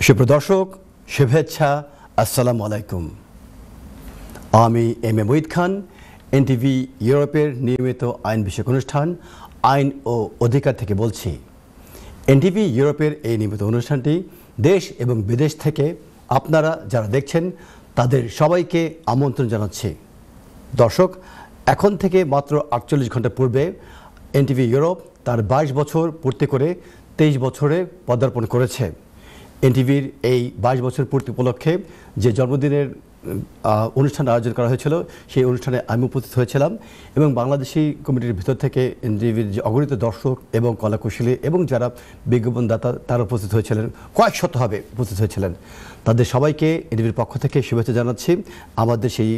সুপ্রদর্শক শুভেচ্ছা, আসসালামু আলাইকুম। আমি M A Muhith Khan, NTV ইউরোপের নিয়মিত আইন বিষয়ক অনুষ্ঠান আইন ও অধিকার থেকে বলছি। এনটিভি ইউরোপের এই নিয়মিত অনুষ্ঠানটি দেশ এবং বিদেশ থেকে আপনারা যারা দেখছেন তাদের সবাইকে আমন্ত্রণ জানাচ্ছি। দর্শক, এখন থেকে মাত্র 48 ঘন্টা পূর্বে এনটিভি ইউরোপ তার 22 বছর পূর্তি করে 23 বছরে পদার্পণ করেছে। এনটিভির এই 22 বছর পূর্তি উপলক্ষে যে জন্মদিনের অনুষ্ঠান আয়োজন করা হয়েছিল, সেই অনুষ্ঠানে আমি উপস্থিত হয়েছিলাম এবং বাংলাদেশি কমিটির ভিতর থেকে এনটিভির যে অগণিত দর্শক এবং কলাকুশলী এবং যারা বিজ্ঞাপনদাতা তারা উপস্থিত হয়েছিলেন, কয়েক শতভাবে উপস্থিত হয়েছিলেন। তাদের সবাইকে এনটিভির পক্ষ থেকে শুভেচ্ছা জানাচ্ছি আমাদের সেই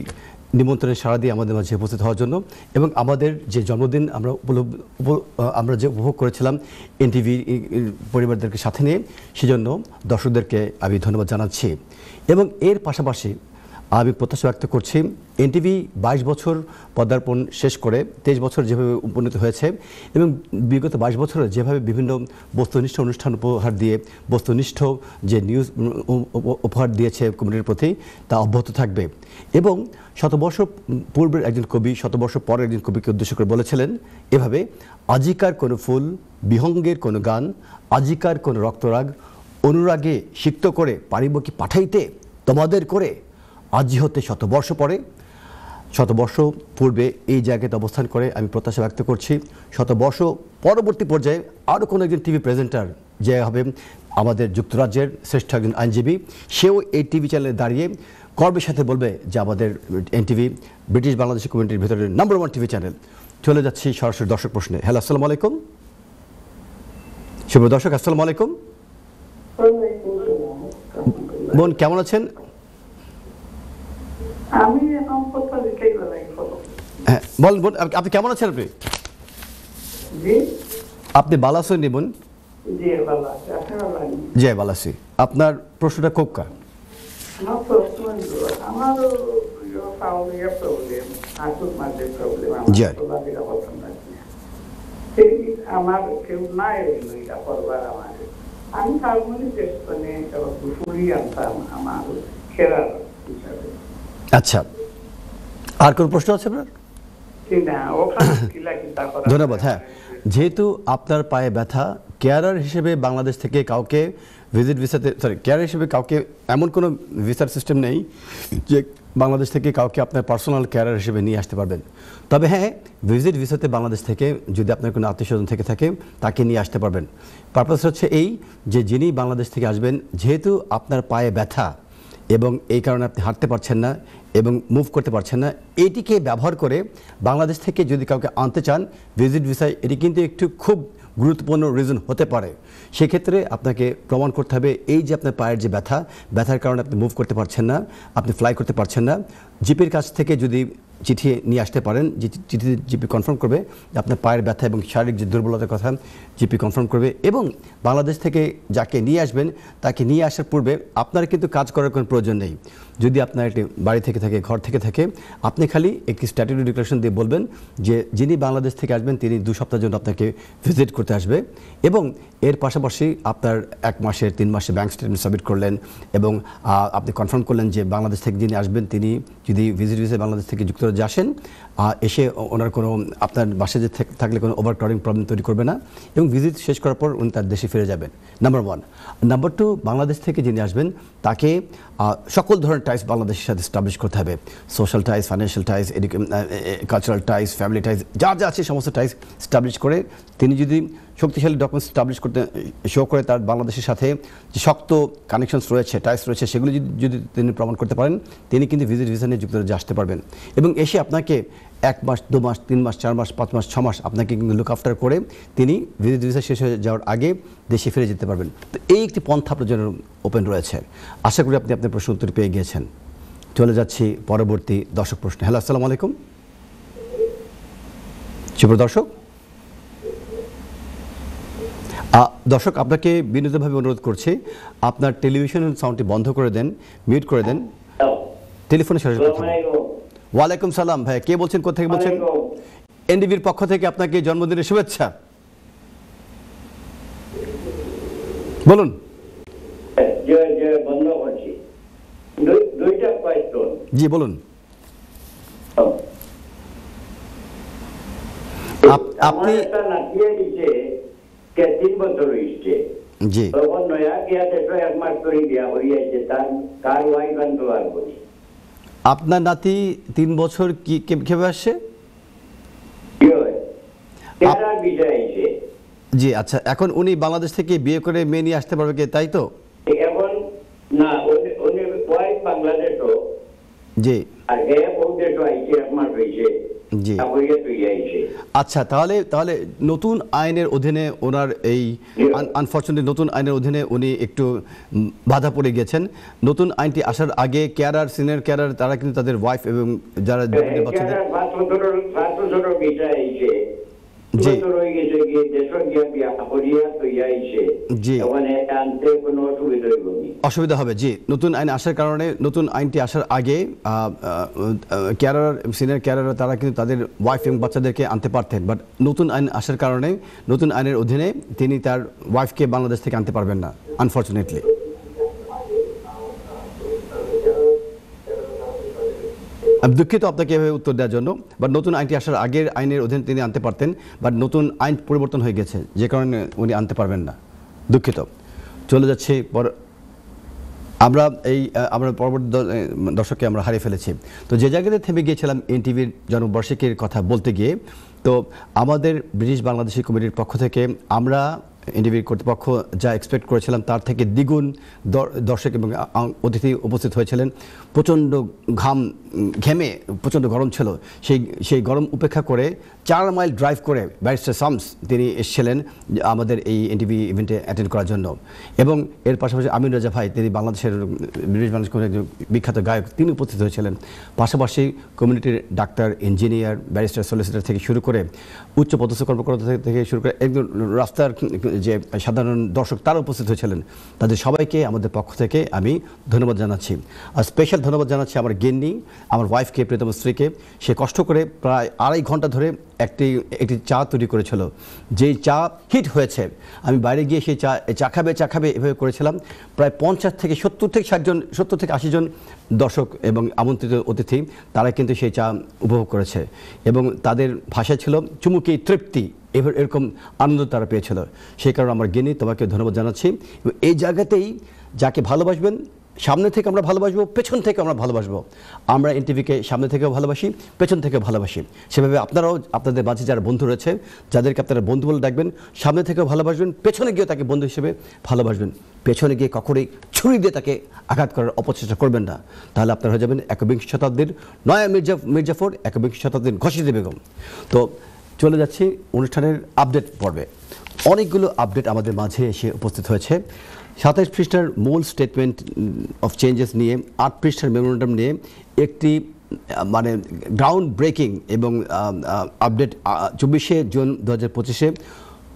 নিমন্ত্রণে সাড়া দিয়ে আমাদের মাঝে উপস্থিত হওয়ার জন্য এবং আমাদের যে জন্মদিন আমরা যে উপভোগ করেছিলাম এনটিভি পরিবারদেরকে সাথে নিয়ে, সেজন্য দর্শকদেরকে আমি ধন্যবাদ জানাচ্ছি। এবং এর পাশাপাশি আমি প্রত্যাশা ব্যক্ত করছি এনটিভি 22 বছর পদার্পণ শেষ করে 23 বছর যেভাবে উপনীত হয়েছে এবং বিগত 22 বছরে যেভাবে বিভিন্ন বস্তুনিষ্ঠ অনুষ্ঠান উপহার দিয়ে বস্তুনিষ্ঠ যে নিউজ উপহার দিয়েছে কমিউনিটির প্রতি, তা অব্যাহত থাকবে। এবং শতবর্ষ পূর্বের একজন কবি শতবর্ষ পরের একজন কবিকে উদ্দেশ্য করে বলেছিলেন এভাবে, আজিকার কোনো ফুল বিহঙ্গের কোনো গান, আজিকার কোনো রক্তরাগ অনুরাগে সিক্ত করে পারিব কি পাঠাইতে তোমাদের করে, আজি হতে শতবর্ষ পরে। শতবর্ষ পূর্বে এই জায়গাতে অবস্থান করে আমি প্রত্যাশা ব্যক্ত করছি শতবর্ষ পরবর্তী পর্যায়ে আরও কোনো একজন টিভি প্রেজেন্টার যে হবে আমাদের যুক্তরাজ্যের শ্রেষ্ঠ একজন আইনজীবী, সেও এই টিভি চ্যানেলে দাঁড়িয়ে গর্বের সাথে বলবে যে আমাদের এনটিভি ব্রিটিশ বাংলাদেশি কমিউনিটির ভিতরে নাম্বার 1 টিভি চ্যানেল। চলে যাচ্ছি সরাসরি দর্শক প্রশ্নে। হ্যালো, আসসালামু আলাইকুম। শুভ দর্শক, আসসালামু আলাইকুম। বোন কেমন আছেন? আমি এখন কথা দিতেই পারি। হ্যাঁ বল বোন, আপনি কেমন আছেন? আপনি ভালো আছেন বোন? জি ভালো আছি। আপনার প্রশ্নটা খুব কা আমার কেউ নাই করবার, আমি হারমোনি আনতাম আমার খেলার হিসাবে। আচ্ছা, আর কোন প্রশ্ন আছে আপনার? ধন্যবাদ। হ্যাঁ, যেহেতু আপনার পায়ে ব্যথা, কেয়ারার হিসেবে বাংলাদেশ থেকে কাউকে ভিজিট ভিসাতে কেয়ারার হিসেবে কাউকে এমন কোনো ভিসার সিস্টেম নেই যে বাংলাদেশ থেকে কাউকে আপনার পার্সোনাল কেয়ারার হিসেবে নিয়ে আসতে পারবেন। তবে হ্যাঁ, ভিজিট ভিসাতে বাংলাদেশ থেকে যদি আপনার কোনো আত্মীয়স্বজন থেকে থাকে তাকে নিয়ে আসতে পারবেন। পারপাস হচ্ছে এই যে যিনি বাংলাদেশ থেকে আসবেন, যেহেতু আপনার পায়ে ব্যথা এবং এই কারণে আপনি হাঁটতে পারছেন না এবং মুভ করতে পারছেন না, এটিকে ব্যবহার করে বাংলাদেশ থেকে যদি কাউকে আনতে চান ভিজিট ভিসায়, এটি কিন্তু একটু খুব গুরুত্বপূর্ণ রিজন হতে পারে। সেক্ষেত্রে আপনাকে প্রমাণ করতে হবে এই যে আপনার পায়ের যে ব্যথার কারণে আপনি মুভ করতে পারছেন না, আপনি ফ্লাই করতে পারছেন না, জিপির কাছ থেকে যদি চিঠি নিয়ে আসতে পারেন, যে চিঠিতে জিপি কনফার্ম করবে যে আপনার পায়ের ব্যথা এবং শারীরিক যে দুর্বলতার কথা জিপি কনফার্ম করবে। এবং বাংলাদেশ থেকে যাকে নিয়ে আসবেন তাকে নিয়ে আসার পূর্বে আপনার কিন্তু কাজ করার কোনো প্রয়োজন নেই। যদি আপনার একটি বাড়ি থেকে থাকে, ঘর থেকে থাকে, আপনি খালি একটি স্ট্যাটিউটরি ডিক্লারেশন দিয়ে বলবেন যে যিনি বাংলাদেশ থেকে আসবেন তিনি 2 সপ্তাহের জন্য আপনাকে ভিজিট করতে আসবে। এবং এর পাশাপাশি আপনার 1 মাসের 3 মাসের ব্যাঙ্ক স্টেটমেন্ট সাবমিট করলেন এবং আপনি কনফার্ম করলেন যে বাংলাদেশ থেকে যিনি আসবেন তিনি যদি ভিজিট ভিসায় বাংলাদেশ থেকে যুক্তরাজ্যে আসেন, এসে ওনার কোনো আপনার বাসায় যে থাকলে কোনো ওভারক্রাউডিং প্রবলেম তৈরি করবে না এবং ভিজিট শেষ করার পর উনি তার দেশে ফিরে যাবেন, নাম্বার 1। নাম্বার 2, বাংলাদেশ থেকে যিনি আসবেন তাকে সকল ধরনের টাইস বাংলাদেশের সাথে স্টাবলিশ করতে হবে। সোশ্যাল টাইস, ফাইন্যান্সিয়াল টাইস, কালচারাল টাইস, ফ্যামিলি টাইস, যা যা আছে সমস্ত টাইস স্টাবলিশ করে তিনি যদি শক্তিশালী ডকুমেন্টস স্টাবলিশ করতে শো করে তার বাংলাদেশের সাথে যে শক্ত কানেকশনস রয়েছে, টাইস রয়েছে, সেগুলো যদি তিনি প্রমাণ করতে পারেন, তিনি কিন্তু ভিজিট ভিসা নিয়ে যুক্তরাজ্যে আসতে পারবেন। এবং এসে আপনাকে 1 মাস, 2 মাস, 3 মাস, 4 মাস, 5 মাস, 6 মাস আপনাকে কিন্তু লুক আফটার করে তিনি ভিজিট ভিসা শেষ হয়ে যাওয়ার আগে দেশে ফিরে যেতে পারবেন। তো এই একটি পন্থা আপনার জন্য ওপেন রয়েছে। আশা করি আপনি আপনার প্রশ্ন উত্তর পেয়ে গিয়েছেন। চলে যাচ্ছি পরবর্তী দর্শক প্রশ্নে। হ্যালো, আসসালামু আলাইকুম। শুভ দর্শক, দর্শক আপনাকে বিনীতভাবে অনুরোধ করছি আপনার টেলিভিশনের সাউন্ডটি বন্ধ করে দেন, মিউট করে দেন। টেলিফোনে সরাসরি কথা বলুন। ওয়ালাইকুম সালাম ভাই, কে বলছেন, কোথা থেকে বলছেন? এনটিভির পক্ষ থেকে আপনাকে জন্মদিনের শুভেচ্ছা। বলুন। যে যে বন্ধ করছি দুইটা কোয়েশ্চন। জি বলুন। আপনি একটা নাতিয়ে দিচ্ছে 3 বছর হয়েছে, জি তখন নয়া গিয়াতে তো 1 মাস করে বিয়া হইয়াছে, তার ওয়াইফ আনতে পারবো। আপনার নাতি 3 বছর কি কিভাবে আসছে? কি হয় কেরার বিষয় আইছে। জি আচ্ছা, এখন উনি বাংলাদেশ থেকে বিয়ে করে মেয়ে নিয়ে আসতে পারবে কি, তাই তো? এখন না, উনি ওয়াইফ বাংলাদেশও, জি আর এ বউদেশও আইছে, 1 মাস হয়েছে। জি আচ্ছা, তাহলে নতুন আইনের অধীনে ওনার এই আনফরচুনেটলি নতুন আইনের অধীনে উনি একটু বাধা পড়ে গেছেন। নতুন আইনটি আসার আগে ক্যারার, সিনিয়র ক্যারার তারা কিন্তু তাদের ওয়াইফ এবং যারা বাচ্চাদের জি জি অসুবিধা হবে। জি নতুন আইন আসার কারণে, নতুন আইনটি আসার আগে ক্যারার, সিনিয়র ক্যারার তারা কিন্তু তাদের ওয়াইফ এবং বাচ্চাদেরকে আনতে পারতেন, বাট নতুন আইন আসার কারণে নতুন আইনের অধীনে তিনি তার ওয়াইফকে বাংলাদেশ থেকে আনতে পারবেন না আনফরচুনেটলি। আমি দুঃখিত আপনাকে এভাবে উত্তর দেওয়ার জন্য, বাট নতুন আইনটি আসার আগের আইনের অধীনে তিনি আনতে পারতেন, বাট নতুন আইন পরিবর্তন হয়ে গেছে যে কারণে উনি আনতে পারবেন না। দুঃখিত। চলে যাচ্ছি আমরা পরবর্তী দর্শককে আমরা হারিয়ে ফেলেছি। তো যে জায়গাতে থেমে গিয়েছিলাম এনটিভির জন্মবার্ষিকীর কথা বলতে গিয়ে, তো আমাদের ব্রিটিশ বাংলাদেশি কমিটির পক্ষ থেকে আমরা এনটিভির কর্তৃপক্ষ যা এক্সপেক্ট করেছিলাম তার থেকে দ্বিগুণ দর্শক এবং অতিথি উপস্থিত হয়েছিলেন। প্রচণ্ড ঘেমে প্রচণ্ড গরম ছিল, সেই গরম উপেক্ষা করে 4 মাইল ড্রাইভ করে ব্যারিস্টার শামস তিনি এসেছিলেন আমাদের এই এনটিভি ইভেন্টে অ্যাটেন্ড করার জন্য। এবং এর পাশাপাশি আমিন রাজা ভাই, তিনি বাংলাদেশের ব্রিটিশ বাংলাদেশ কমিটির বিখ্যাত গায়ক, তিনি উপস্থিত হয়েছিলেন। পাশাপাশি কমিউনিটির ডাক্তার, ইঞ্জিনিয়ার, ব্যারিস্টার, সলিসিটর থেকে শুরু করে উচ্চ পদস্থ কর্মকর্তা থেকে শুরু করে একদম রাস্তার যে সাধারণ দর্শক তারা উপস্থিত হয়েছিলেন। তাদের সবাইকে আমাদের পক্ষ থেকে আমি ধন্যবাদ জানাচ্ছি। আর স্পেশাল ধন্যবাদ জানাচ্ছি আমার গিন্নি, আমার ওয়াইফকে, প্রিয়তম স্ত্রীকে। সে কষ্ট করে প্রায় 2.5 ঘন্টা ধরে একটি চা তৈরি করেছিল, যেই চা হিট হয়েছে। আমি বাইরে গিয়ে সেই চা খাবে এভাবে করেছিলাম। প্রায় 50 থেকে 70 থেকে 80 জন দর্শক এবং আমন্ত্রিত অতিথি তারা কিন্তু সেই চা উপভোগ করেছে এবং তাদের ভাষা ছিল চুমুকি তৃপ্তি, এরকম আনন্দ তারা পেয়েছিল। সেই কারণে আমার গিনি তোমাকে ধন্যবাদ জানাচ্ছি। এই জায়গাতেই যাকে ভালোবাসবেন, সামনে থেকে আমরা ভালোবাসবো, পেছন থেকে আমরা ভালোবাসবো। আমরা এনটিভিকে সামনে থেকেও ভালোবাসি, পেছন থেকেও ভালোবাসি। সেভাবে আপনারাও আপনাদের মাঝে যারা বন্ধু রয়েছে, যাদেরকে আপনারা বন্ধু বলে ডাকবেন, সামনে থেকেও ভালোবাসবেন, পেছনে গিয়েও তাকে বন্ধু হিসেবে ভালোবাসবেন। পেছনে গিয়ে কখনোই ছুরি দিয়ে তাকে আঘাত করার অপচেষ্টা করবেন না, তাহলে আপনারা হয়ে যাবেন 21 শতাব্দীর নয়া মির্জাফর, 21 শতাব্দীর ঘসিদে বেগম। তো চলে যাচ্ছি অনুষ্ঠানের আপডেট পর্বে। অনেকগুলো আপডেট আমাদের মাঝে এসে উপস্থিত হয়েছে। 27 পৃষ্ঠার মূল স্টেটমেন্ট অফ চেঞ্জেস নিয়ে, 8 পৃষ্ঠার মেমোরেন্ডাম নিয়ে একটি মানে গ্রাউন্ড ব্রেকিং এবং আপডেট 24শে জুন 2025-এ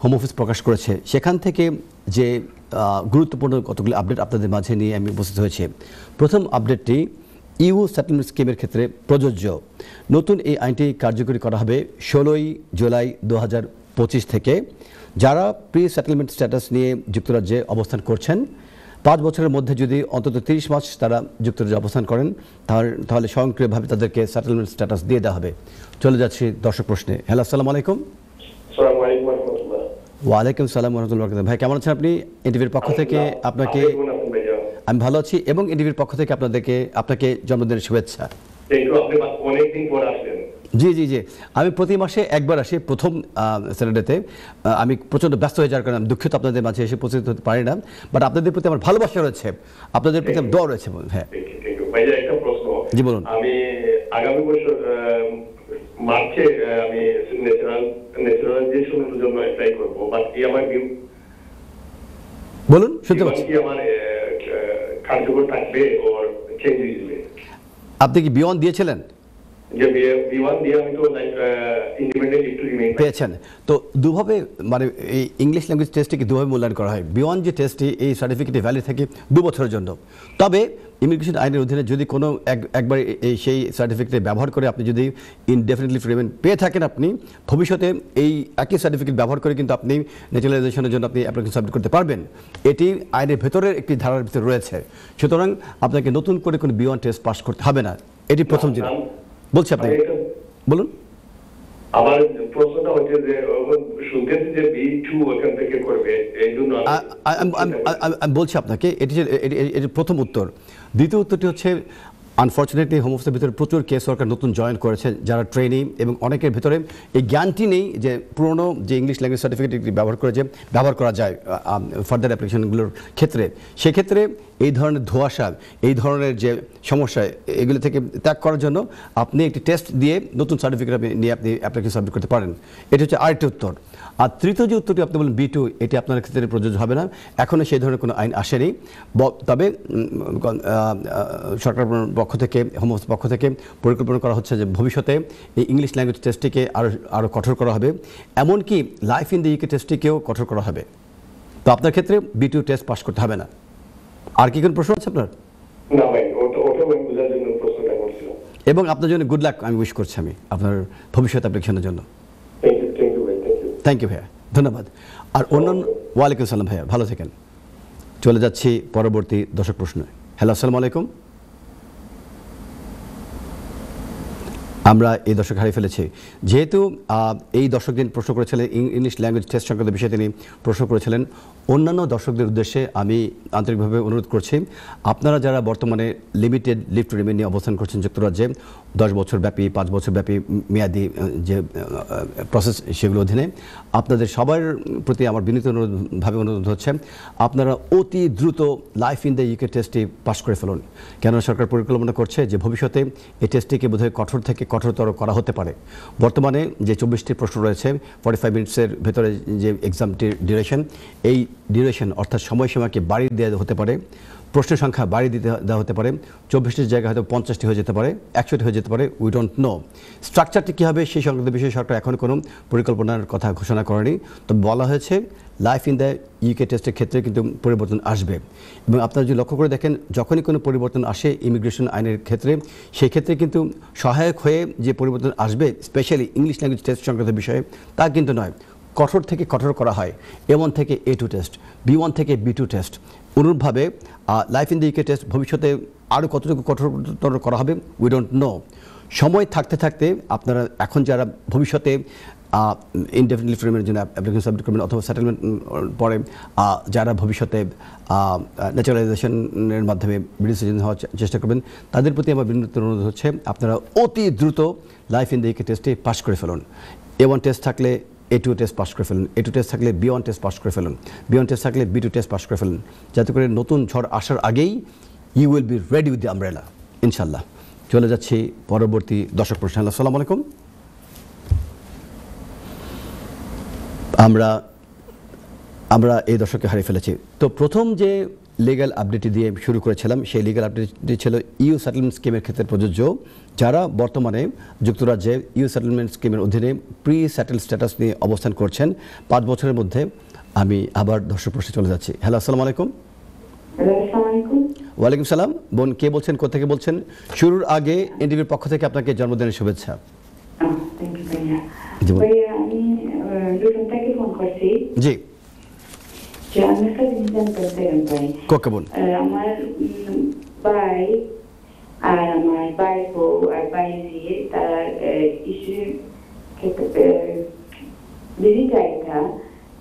হোম অফিস প্রকাশ করেছে। সেখান থেকে যে গুরুত্বপূর্ণ কতগুলো আপডেট আপনাদের মাঝে নিয়ে আমি উপস্থিত হয়েছি। প্রথম আপডেটটি ইউ সেটেলমেন্ট স্কিমের ক্ষেত্রে প্রযোজ্য। নতুন এই আইনটি কার্যকরী করা হবে 16 জুলাই 2025 থেকে। যারা প্রি সেটেলমেন্ট স্ট্যাটাস নিয়ে যুক্তরাজ্যে অবস্থান করছেন, 5 বছরের মধ্যে যদি অন্তত 30 মাস তারা যুক্তরাজ্যে অবস্থান করেন, তাহলে স্বয়ংক্রিয়ভাবে তাদেরকে সেটেলমেন্ট স্ট্যাটাস দিয়ে দেওয়া হবে। চলে যাচ্ছি দর্শক প্রশ্নে। হ্যালো, আসসালামু আলাইকুম। ওয়ালাইকুম সালাম রহমতুল্লাহ। ভাই কেমন আছেন আপনি? এনটিভির পক্ষ থেকে আপনাকে, আমি ভালো আছি এবং এনটিভির পক্ষ থেকে আপনাকে জন্মদিনের শুভেচ্ছা। জি জি জি, আমি প্রতি মাসে একবার আসি, প্রথম স্যাটারডেতে। আমি প্রচণ্ড ব্যস্ত হয়ে যাওয়ার কারণে আমি দুঃখিত আপনাদের মাঝে এসে উপস্থিত হতে পারি না, বাট আপনাদের প্রতি আমার ভালোবাসা রয়েছে, আপনাদের প্রতি আমার দোয়া রয়েছে। হ্যাঁ একটা প্রশ্ন, জি বলুন। আমি আগামী বছর মার্চে আমি ন্যাচারালাইজেশনের জন্য অ্যাপ্লাই করব, বাট কি আমার বলুন, শুনতে পাচ্ছি। কি আমার কার্যকর থাকবে ওর চেঞ্জ দিবে? আপনি কি বিয়ন দিয়েছিলেন? যে B1 দিয়ে আমি তো ইন্ডিপেন্ডেন্ট লিভ টু রিমেইন পেয়েছেন। তো দুভাবে মানে এই ইংলিশ ল্যাঙ্গুয়েজ টেস্টটিকে দুভাবে মূল্যায়ন করা হয়। বিয়ন্ড যে টেস্টটি এই সার্টিফিকেটে ভ্যালিড থাকে 2 বছরের জন্য। তবে ইমিগ্রেশন আইনের অধীনে যদি কোনো একবার এই সেই সার্টিফিকেটে ব্যবহার করে আপনি যদি ইনডেফিনিট লিভ টু রিমেইন পেয়ে থাকেন, আপনি ভবিষ্যতে এই একই সার্টিফিকেট ব্যবহার করে কিন্তু আপনি ন্যাচারালাইজেশনের জন্য আপনি অ্যাপ্লিকেশন সাবমিট করতে পারবেন। এটি আইনের ভেতরের একটি ধারার ভিতরে রয়েছে। সুতরাং আপনাকে নতুন করে কোনো বিয়ন্ড টেস্ট পাস করতে হবে না। এটি প্রথম জিনিস বলছি আপনাকে, বলুন। আমার প্রশ্নটা হচ্ছে যে শুনতেছি যে B2 ওখান থেকে করবে, এই জন্য আমি বলছি আপনাকে এটি প্রথম উত্তর। দ্বিতীয় উত্তরটি হচ্ছে আনফর্চুনেটলি হোম অফিসের ভিতরে প্রচুর কেস সরকার নতুন জয়েন করেছে যারা ট্রেনিং, এবং অনেকের ভিতরে এই জ্ঞানটি নেই যে পুরনো যে ইংলিশ ল্যাঙ্গুয়েজ সার্টিফিকেট ব্যবহার করা যায় ফার্দার অ্যাপ্লিকেশনগুলোর ক্ষেত্রে। সেক্ষেত্রে এই ধরনের ধোঁয়াশা, এই ধরনের যে সমস্যা, এগুলো থেকে ত্যাগ করার জন্য আপনি একটি টেস্ট দিয়ে নতুন সার্টিফিকেট নিয়ে আপনি অ্যাপ্লিকেশন সাবমিট করতে পারেন। এটি হচ্ছে আরেকটি উত্তর। আর তৃতীয় যে উত্তরটি আপনি বলেন B2, এটি আপনার ক্ষেত্রে প্রযোজ্য হবে না, এখনও সেই ধরনের কোনো আইন আসেনি। তবে সরকার পক্ষ থেকে, হোম অফিস পক্ষ থেকে পরিকল্পনা করা হচ্ছে যে ভবিষ্যতে এই ইংলিশ ল্যাঙ্গুয়েজ টেস্টটিকে আরও কঠোর করা হবে, এমনকি লাইফ ইন দ্য ইউকে টেস্টটিকেও কঠোর করা হবে। তো আপনার ক্ষেত্রে B2 টেস্ট পাস করতে হবে না। আর কি কোনো প্রশ্ন আছে আপনার? না ভাই, ওটা আমি বোঝার জন্য প্রশ্নটা করছিলাম। এবং আপনার জন্য গুড লাক আমি উইশ করছি আমি আপনার ভবিষ্যৎ অ্যাপ্লিকেশনের জন্য। থ্যাংক ইউ ভাই, থ্যাংক ইউ ভাইয়া, ধন্যবাদ। আর অন্যান্য, ওয়ালাইকুম সালাম ভাইয়া, ভালো থাকেন। চলে যাচ্ছি পরবর্তী দর্শক প্রশ্ন। হ্যালো, আসসালামু আলাইকুম। আমরা এই দর্শক হারিয়ে ফেলেছি। যেহেতু এই দর্শকদিন প্রশ্ন করেছিলেন ইংলিশ ল্যাঙ্গুয়েজ টেস্ট সংক্রান্ত বিষয়ে, তিনি প্রশ্ন করেছিলেন, অন্যান্য দর্শকদের উদ্দেশ্যে আমি আন্তরিকভাবে অনুরোধ করছি, আপনারা যারা বর্তমানে লিমিটেড লিভ টু রিমেইন নিয়ে অবস্থান করছেন যুক্তরাজ্যে, 10 বছর ব্যাপী, 5 বছর ব্যাপী মেয়াদি যে প্রসেস, সেগুলো অধীনে আপনাদের সবার প্রতি আমার বিনীত অনুরোধ হচ্ছে, আপনারা অতি দ্রুত লাইফ ইন দ্য ইউকে টেস্টটি পাস করে ফেলুন। কেন সরকার পরিকল্পনা করছে যে ভবিষ্যতে এই টেস্টটিকে বোধহয় কঠোর থেকে কঠোরতর করা হতে পারে। বর্তমানে যে 24টি প্রশ্ন রয়েছে, 45 মিনিটসের ভেতরে যে এক্সামটির ডিউরেশন, এই ডিউরেশন অর্থাৎ সময়সীমাকে বাড়িয়ে দেওয়া হতে পারে, প্রশ্নের সংখ্যা বাড়িয়ে দেওয়া হতে পারে, 24টির জায়গায় হয়তো 50টি হয়ে যেতে পারে, 100টি হয়ে যেতে পারে, উই ডোন্ট নো। স্ট্রাকচারটি কী হবে সেই সংক্রান্ত বিষয়ে সরকার এখন কোনো পরিকল্পনার কথা ঘোষণা করেনি। তবে বলা হয়েছে লাইফ ইন দ্য ইউকে টেস্টের ক্ষেত্রে কিন্তু পরিবর্তন আসবে। এবং আপনারা যদি লক্ষ্য করে দেখেন, যখনই কোনো পরিবর্তন আসে ইমিগ্রেশন আইনের ক্ষেত্রে, সেই ক্ষেত্রে কিন্তু সহায়ক হয়ে যে পরিবর্তন আসবে, স্পেশালি ইংলিশ ল্যাঙ্গুয়েজ টেস্ট সংক্রান্ত বিষয়ে, তা কিন্তু নয়, কঠোর থেকে কঠোর করা হয়। A1 থেকে A2 টেস্ট, B1 থেকে B2 টেস্ট। অনুরূপভাবে life in the UK test ভবিষ্যতে আরও কতটুকু কঠোরতর করা হবে, উই ডোন্ট নো। সময় থাকতে থাকতে আপনারা এখন যারা ভবিষ্যতে ইনডেফিনিট লিভ টু রিমেইনের জন্য অ্যাপ্লিকেশন সাবমিট করবেন, অথবা সেটেলমেন্ট পরে যারা ভবিষ্যতে ন্যাচারালাইজেশনের মাধ্যমে ব্রিটিশ সিটিজেন হওয়ার চেষ্টা করবেন, তাদের প্রতি আমার বিনীত অনুরোধ হচ্ছে, আপনারা অতি দ্রুত লাইফ ইন দ্য ইউকে টেস্টে পাস করে ফেলুন। A1 টেস্ট থাকলে A2 টেস্ট পাস করে ফেলুন, A2 টেস্ট থাকলে B1 টেস্ট পাস করে ফেলুন, B1 টেস্ট থাকলে B2 টেস্ট পাস করে ফেলুন, যাতে করে নতুন ঝড় আসার আগেই you will be ready with the umbrella, ইনশাল্লাহ। চলে যাচ্ছি পরবর্তী দর্শক প্রশ্ন। আসসালামু আলাইকুম। আমরা এই দর্শককে হারিয়ে ফেলেছি। তো প্রথম যে লিগ্যাল আপডেটটি দিয়ে শুরু করেছিলাম, সেই লিগ্যাল আপডেটটি ছিল ইউ সেটেলমেন্ট স্কিমের ক্ষেত্রে প্রযোজ্য। যারা বর্তমানে যুক্তরাজ্যে ইউ সেটেলমেন্ট স্কিমের অধীনে প্রি সেটেল স্ট্যাটাস নিয়ে অবস্থান করছেন 5 বছরের মধ্যে। আমি আবার দর্শক প্রশ্নে চলে যাচ্ছি। হ্যালো, আসসালামু আলাইকুম। ওয়ালাইকুম সালাম। বোন, কে বলছেন, কোথা বলছেন? শুরুর আগে এনটিভির পক্ষ থেকে আপনাকে জন্মদিনের শুভেচ্ছা। জি, আমার ভাই আর আমার ভাই বউ আর ভাই তারা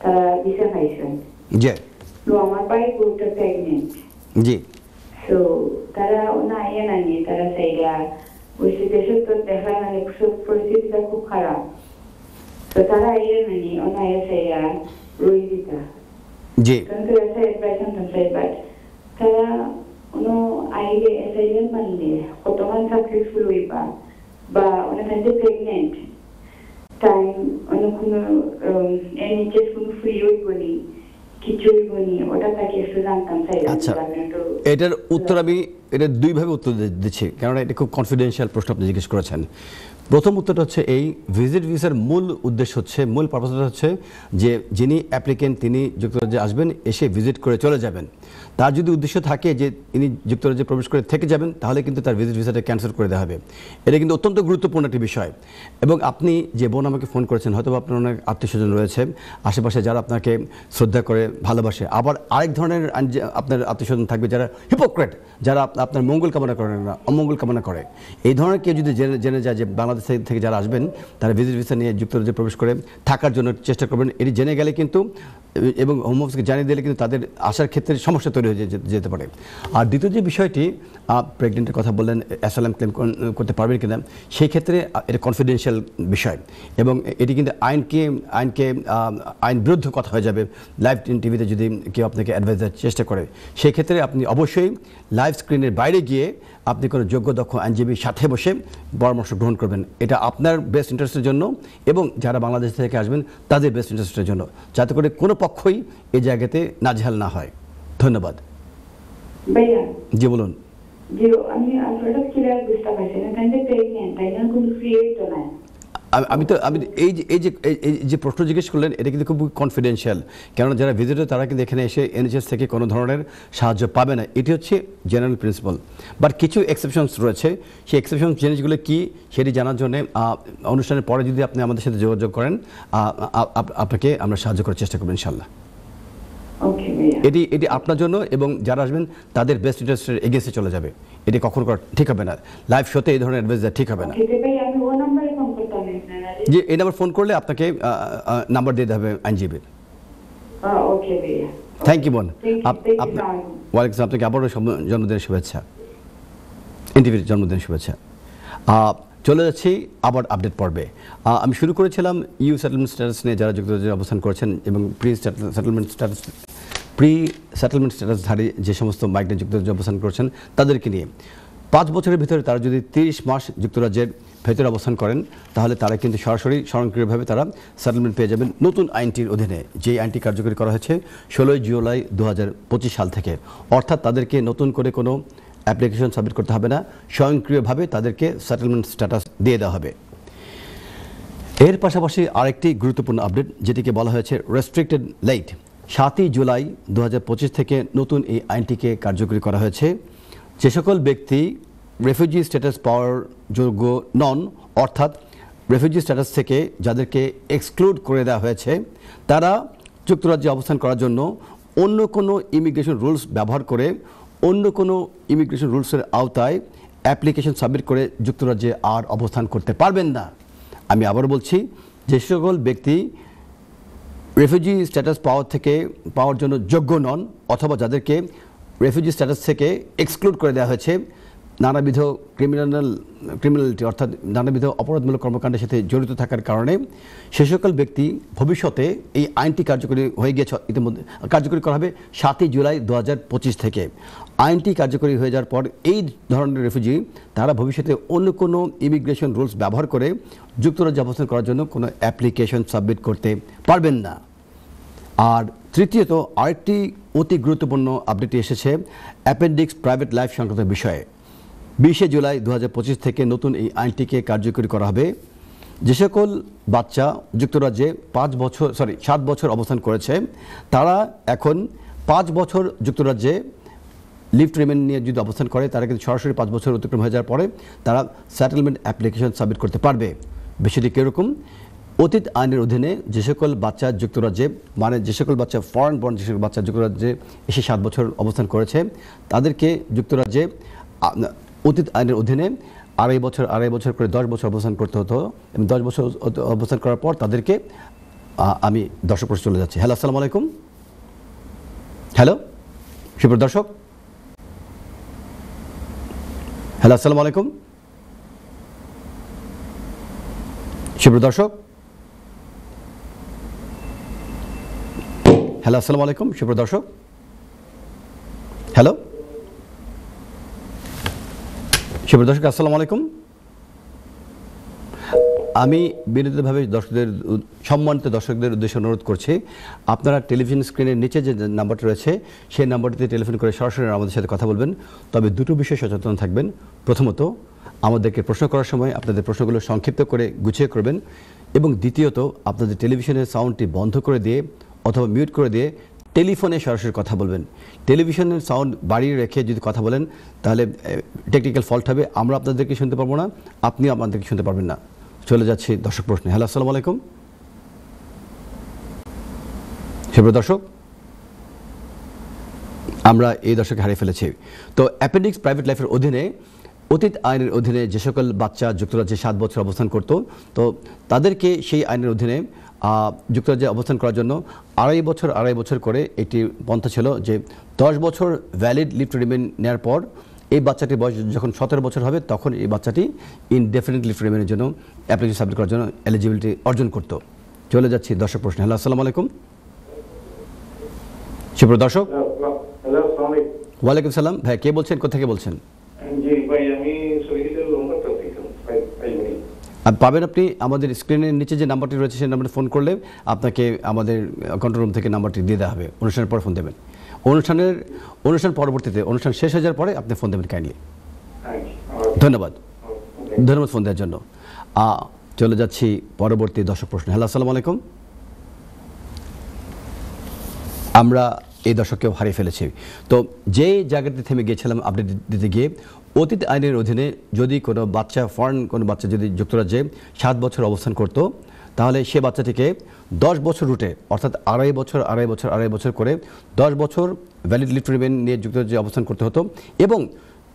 তারা ভিসা পাইছেন। আমার ভাই বউটা প্রেগনেন্ট। জি, তো তারা না ইয়ে না নিয়ে তারা সেইটা ওই দেশের তো দেখা মানে পরিস্থিতিটা খুব খারাপ। তো তারা ইয়ে না নিয়ে ওনায় সেইটা রই দিতা। জি, তারা কোনো আইলে অ্যাসাইলেন্ট মানলে কতক্ষণ সাকসেসফুল হইবা বা অনেক প্রেগনেন্ট টাইম অনেক কোনো NHS কোনো ফ্রি হইব নি, কিছু হইব নি, ওটা তাকে একটু জানতাম চাই। আচ্ছা, এটার উত্তর আমি এটা দুইভাবে উত্তর দিচ্ছি, কারণ এটা খুব কনফিডেন্সিয়াল প্রশ্ন আপনি জিজ্ঞেস করেছেন। প্রথম উত্তরটা হচ্ছে এই ভিজিট ভিসার মূল উদ্দেশ্য হচ্ছে, মূল পারপাসটা হচ্ছে যে যিনি অ্যাপ্লিকেন্ট তিনি যুক্তরাজ্যে আসবেন, এসে ভিজিট করে চলে যাবেন। তার যদি উদ্দেশ্য থাকে যে তিনি যুক্তরাজ্যে প্রবেশ করে থেকে যাবেন, তাহলে কিন্তু তার ভিজিট ভিসাটা ক্যান্সেল করে দেওয়া হবে। এটা কিন্তু অত্যন্ত গুরুত্বপূর্ণ একটি বিষয়। এবং আপনি যে বোন আমাকে ফোন করেছেন, হয়তো আপনার অনেক আত্মীয়স্বজন রয়েছে আশেপাশে যারা আপনাকে শ্রদ্ধা করে ভালোবাসে, আবার আরেক ধরনের আপনার আত্মীয়স্বজন থাকবে যারা হিপোক্রেট, যারা আপনার মঙ্গল কামনা করে না, অমঙ্গল কামনা করে। এই ধরনের কেউ যদি জেনে যায় যে বাংলাদেশ থেকে যারা আসবেন তারা ভিজিট ভিসা নিয়ে যুক্তরাজ্যে প্রবেশ করে থাকার জন্য চেষ্টা করবেন, এটি জেনে গেলে কিন্তু এবং হোম অফিসকে জানিয়ে দিলে কিন্তু তাদের আসার ক্ষেত্রে সমস্যা তৈরি হয়ে যেতে পারে। আর দ্বিতীয় যে বিষয়টি, প্রেগনেন্টের কথা বললেন, অ্যাসাইলাম ক্লেম করতে পারবেন কিনা, সেই ক্ষেত্রে এটা কনফিডেন্সিয়াল বিষয় এবং এটি কিন্তু আইন বিরুদ্ধ কথা হয়ে যাবে লাইভ টিভিতে যদি কেউ আপনাকে অ্যাডভাইস দেওয়ার চেষ্টা করে। সেই ক্ষেত্রে আপনি অবশ্যই লাইভ স্ক্রিনের বাইরে গিয়ে আপনি কোনো যোগ্য দক্ষ আইনজীবীর সাথে বসে পরামর্শ গ্রহণ করবেন। এটা আপনার বেস্ট ইন্টারেস্টের জন্য এবং যারা বাংলাদেশ থেকে আসবেন তাদের বেস্ট ইন্টারেস্টের জন্য, যাতে করে কোনো পক্ষই এই জায়গাতে নাজেহাল না হয়। ধন্যবাদ। ভাইয়া জি বলুন। জি, আমি আসলে ক্লিয়ার বুঝতে পারছি না, তাই প্রেগনেন্ট, তাই না কোনো ক্রিয়েট তো নাই। আমি এই যে প্রশ্ন জিজ্ঞেস করলেন, এটা কিন্তু খুব কনফিডেন্সিয়াল, কেননা যারা ভিজিটর তারা কিন্তু এখানে এসে NHS থেকে কোনো ধরনের সাহায্য পাবে না। এটি হচ্ছে জেনারেল প্রিন্সিপাল, বাট কিছু এক্সেপশনস রয়েছে। সেই এক্সেপশন জিনিসগুলো কী সেটি জানার জন্য অনুষ্ঠানের পরে যদি আপনি আমাদের সাথে যোগাযোগ করেন, আপনাকে আমরা সাহায্য করার চেষ্টা করবো ইনশাল্লাহ। এটি আপনার জন্য এবং যারা আসবেন তাদের বেস্ট ইন্টারেস্টের এগেন্সে চলে যাবে। এটি কখনো করা ঠিক হবে না, লাইভ শোতে এই ধরনের অ্যাডভাইস দেওয়া ঠিক হবে না। যে এই নাম্বার ফোন করলে আপনাকে নাম্বার দিয়ে দেবে আইনজীবীর। থ্যাংক ইউ বোন। ওয়ালাইকুম আসসালাম, আপনাকে আবারও জন্মদিনের শুভেচ্ছা, এনটিভির জন্মদিনের শুভেচ্ছা। চলে যাচ্ছি আবার আপডেট পর্বে। আমি শুরু করেছিলাম ইউ সেটেলমেন্ট স্ট্যাটাস নিয়ে, যারা যুক্তরাজ্যে অবস্থান করেছেন এবং প্রি সেটেলমেন্ট স্ট্যাটাসধারী যে সমস্ত মাইগ্রেন্ট যুক্তরাজ্যে অবস্থান করেছেন তাদেরকে নিয়ে। 5 বছরের ভিতরে তারা যদি 30 মাস যুক্তরাজ্যের ভেতরে অবস্থান করেন, তাহলে তারা কিন্তু সরাসরি স্বয়ংক্রিয়ভাবে তারা সেটেলমেন্ট পেয়ে যাবেন নতুন আইনটির অধীনে, যে আইনটি কার্যকরী করা হয়েছে 16 জুলাই 2025 সাল থেকে। অর্থাৎ তাদেরকে নতুন করে কোনো অ্যাপ্লিকেশন সাবমিট করতে হবে না, স্বয়ংক্রিয়ভাবে তাদেরকে সেটেলমেন্ট স্ট্যাটাস দিয়ে দেওয়া হবে। এর পাশাপাশি আরেকটি গুরুত্বপূর্ণ আপডেট, যেটিকে বলা হয়েছে রেস্ট্রিক্টেড লেট। 7 জুলাই 2025 থেকে নতুন এই আইনটিকে কার্যকরী করা হয়েছে। যে সকল ব্যক্তি রেফিউজি স্ট্যাটাস পাওয়ার যোগ্য নন, অর্থাৎ রেফিউজি স্ট্যাটাস থেকে যাদেরকে এক্সক্লুড করে দেওয়া হয়েছে, তারা যুক্তরাজ্যে অবস্থান করার জন্য অন্য কোনো ইমিগ্রেশন রুলস ব্যবহার করে, অন্য কোনো ইমিগ্রেশন রুলসের আওতায় অ্যাপ্লিকেশন সাবমিট করে যুক্তরাজ্যে আর অবস্থান করতে পারবেন না। আমি আবার বলছি, যে সকল ব্যক্তি রেফিউজি স্ট্যাটাস পাওয়ার জন্য যোগ্য নন, অথবা যাদেরকে রেফিউজি স্ট্যাটাস থেকে এক্সক্লুড করে দেওয়া হয়েছে নানাবিধ ক্রিমিনালিটি অর্থাৎ নানাবিধ অপরাধমূলক কর্মকাণ্ডের সাথে জড়িত থাকার কারণে, সে সকল ব্যক্তি ভবিষ্যতে এই আইনটি কার্যকরী হয়ে গিয়েছে, ইতিমধ্যে কার্যকরী করা হবে 7 জুলাই 2025 থেকে। আইনটি কার্যকরী হয়ে যাওয়ার পর এই ধরনের রেফিউজি তারা ভবিষ্যতে অন্য কোনো ইমিগ্রেশন রুলস ব্যবহার করে যুক্তরাজ্যে অবস্থান করার জন্য কোনো অ্যাপ্লিকেশন সাবমিট করতে পারবেন না। আর তৃতীয়ত আরেকটি অতি গুরুত্বপূর্ণ আপডেট এসেছে অ্যাপেন্ডিক্স প্রাইভেট লাইফ সংক্রান্ত বিষয়ে। 20 জুলাই 2025 থেকে নতুন এই আইনটিকে কার্যকরী করা হবে। যে সকল বাচ্চা যুক্তরাজ্যে 7 বছর অবস্থান করেছে, তারা এখন 5 বছর যুক্তরাজ্যে লিভ টু রিমেইন নিয়ে যদি অবস্থান করে, তারা কিন্তু সরাসরি 5 বছর অতিক্রম হয়ে যাওয়ার পরে তারা সেটেলমেন্ট অ্যাপ্লিকেশন সাবমিট করতে পারবে। বিষয়টি কীরকম? অতীত আইনের অধীনে যে সকল বাচ্চা যুক্তরাজ্যে, মানে যে সকল বাচ্চা ফরেন বর্ন, যে সকল বাচ্চা যুক্তরাজ্যে এসে 7 বছর অবস্থান করেছে, তাদেরকে যুক্তরাজ্যে অতীত আইনের অধীনে আড়াই বছর করে 10 বছর অবস্থান করতে হতো এবং 10 বছর অবস্থান করার পর তাদেরকে আমি দর্শক প্রশ্ন চলে যাচ্ছি। হ্যালো, আসসালামু আলাইকুম। হ্যালো সুপ্রিয় দর্শক, হ্যালো আসসালামু আলাইকুম। সুপ্রিয় দর্শক, হ্যালো আসসালামু আলাইকুম। সুপ্রিয় দর্শক, হ্যালো সুপ্রিয় দর্শক, আসসালামু আলাইকুম। আমি বিনীতভাবে সম্মানিত দর্শকদের উদ্দেশ্যে অনুরোধ করছি, আপনারা টেলিভিশন স্ক্রিনের নিচে যে নাম্বারটি রয়েছে সেই নাম্বারটিতে টেলিফোন করে সরাসরি আমাদের সাথে কথা বলবেন। তবে দুটো বিষয়ে সচেতন থাকবেন। প্রথমত, আমাদেরকে প্রশ্ন করার সময় আপনাদের প্রশ্নগুলো সংক্ষিপ্ত করে গুছিয়ে করবেন, এবং দ্বিতীয়ত আপনাদের টেলিভিশনের সাউন্ডটি বন্ধ করে দিয়ে অথবা মিউট করে দিয়ে টেলিফোনে সরাসরি কথা বলবেন। টেলিভিশনের সাউন্ড বাড়িয়ে রেখে যদি কথা বলেন তাহলে টেকনিক্যাল ফল্ট হবে, আমরা আপনাদেরকে শুনতে পারবো না, আপনিও আপনাদেরকে শুনতে পারবেন না। চলে যাচ্ছি দর্শক প্রশ্নে। হ্যালো, আসসালামু আলাইকুম সুপ্রিয় দর্শক, আমরা এই দর্শকে হারিয়ে ফেলেছি। তো অ্যাপেন্ডিক্স প্রাইভেট লাইফের অধীনে অতীত আইনের অধীনে যে সকল বাচ্চা যুক্তরাজ্যে 7 বছর অবস্থান করত, তো তাদেরকে সেই আইনের অধীনে যুক্তরাজ্যে অবস্থান করার জন্য আড়াই বছর করে একটি পন্থা ছিল যে 10 বছর ভ্যালিড লিভ টু রিমেইন নেওয়ার পর এই বাচ্চাটির বয়স যখন 17 বছর হবে তখন এই বাচ্চাটি ইনডেফিনিট লিভ টু রিমেইনের জন্য অ্যাপ্লিকেশন সাবমিট করার জন্য এলিজিবিলিটি অর্জন করত। চলে যাচ্ছি দর্শক প্রশ্নে। হ্যালো, আসসালামু আলাইকুম সুপ্রিয় দর্শক। হ্যালো, আসসালামু আলাইকুম। ওয়ালাইকুম সালাম। ভাই, কে বলছেন, কোথা থেকে বলছেন? জি ভাই, আমি শহীদুল মোহাম্মদ তৌফিক ভাই। পাবেন আপনি আমাদের স্ক্রিনের নিচে যে নাম্বারটি রয়েছে সেই নাম্বারে ফোন করলে আপনাকে আমাদের কন্ট্রোল রুম থেকে নাম্বারটি দিয়ে দেওয়া হবে। অনুষ্ঠানের পর ফোন দেবেন। অনুষ্ঠান পরবর্তীতে অনুষ্ঠান শেষ হয়ে যাওয়ার পরে আপনি ফোন দেবেন কাইন্ডলি। ধন্যবাদ ফোন দেওয়ার জন্য। চলে যাচ্ছি পরবর্তী দর্শক প্রশ্ন। হ্যালো, আসসালামু আলাইকুম। আমরা এই দর্শককেও হারিয়ে ফেলেছি। তো যে জায়গাতে থেমে গিয়েছিলাম আপডেট দিতে গিয়ে, অতীত আইনের অধীনে যদি কোনো বাচ্চা ফরেন কোনো বাচ্চা যদি যুক্তরাজ্যে 7 বছর অবস্থান করত, তাহলে সে বাচ্চাটিকে 10 বছর রুটে অর্থাৎ আড়াই বছর করে 10 বছর ভ্যালিড লিভ টু রিমেইন নিয়ে যুক্তরাজ্যে অবস্থান করতে হতো, এবং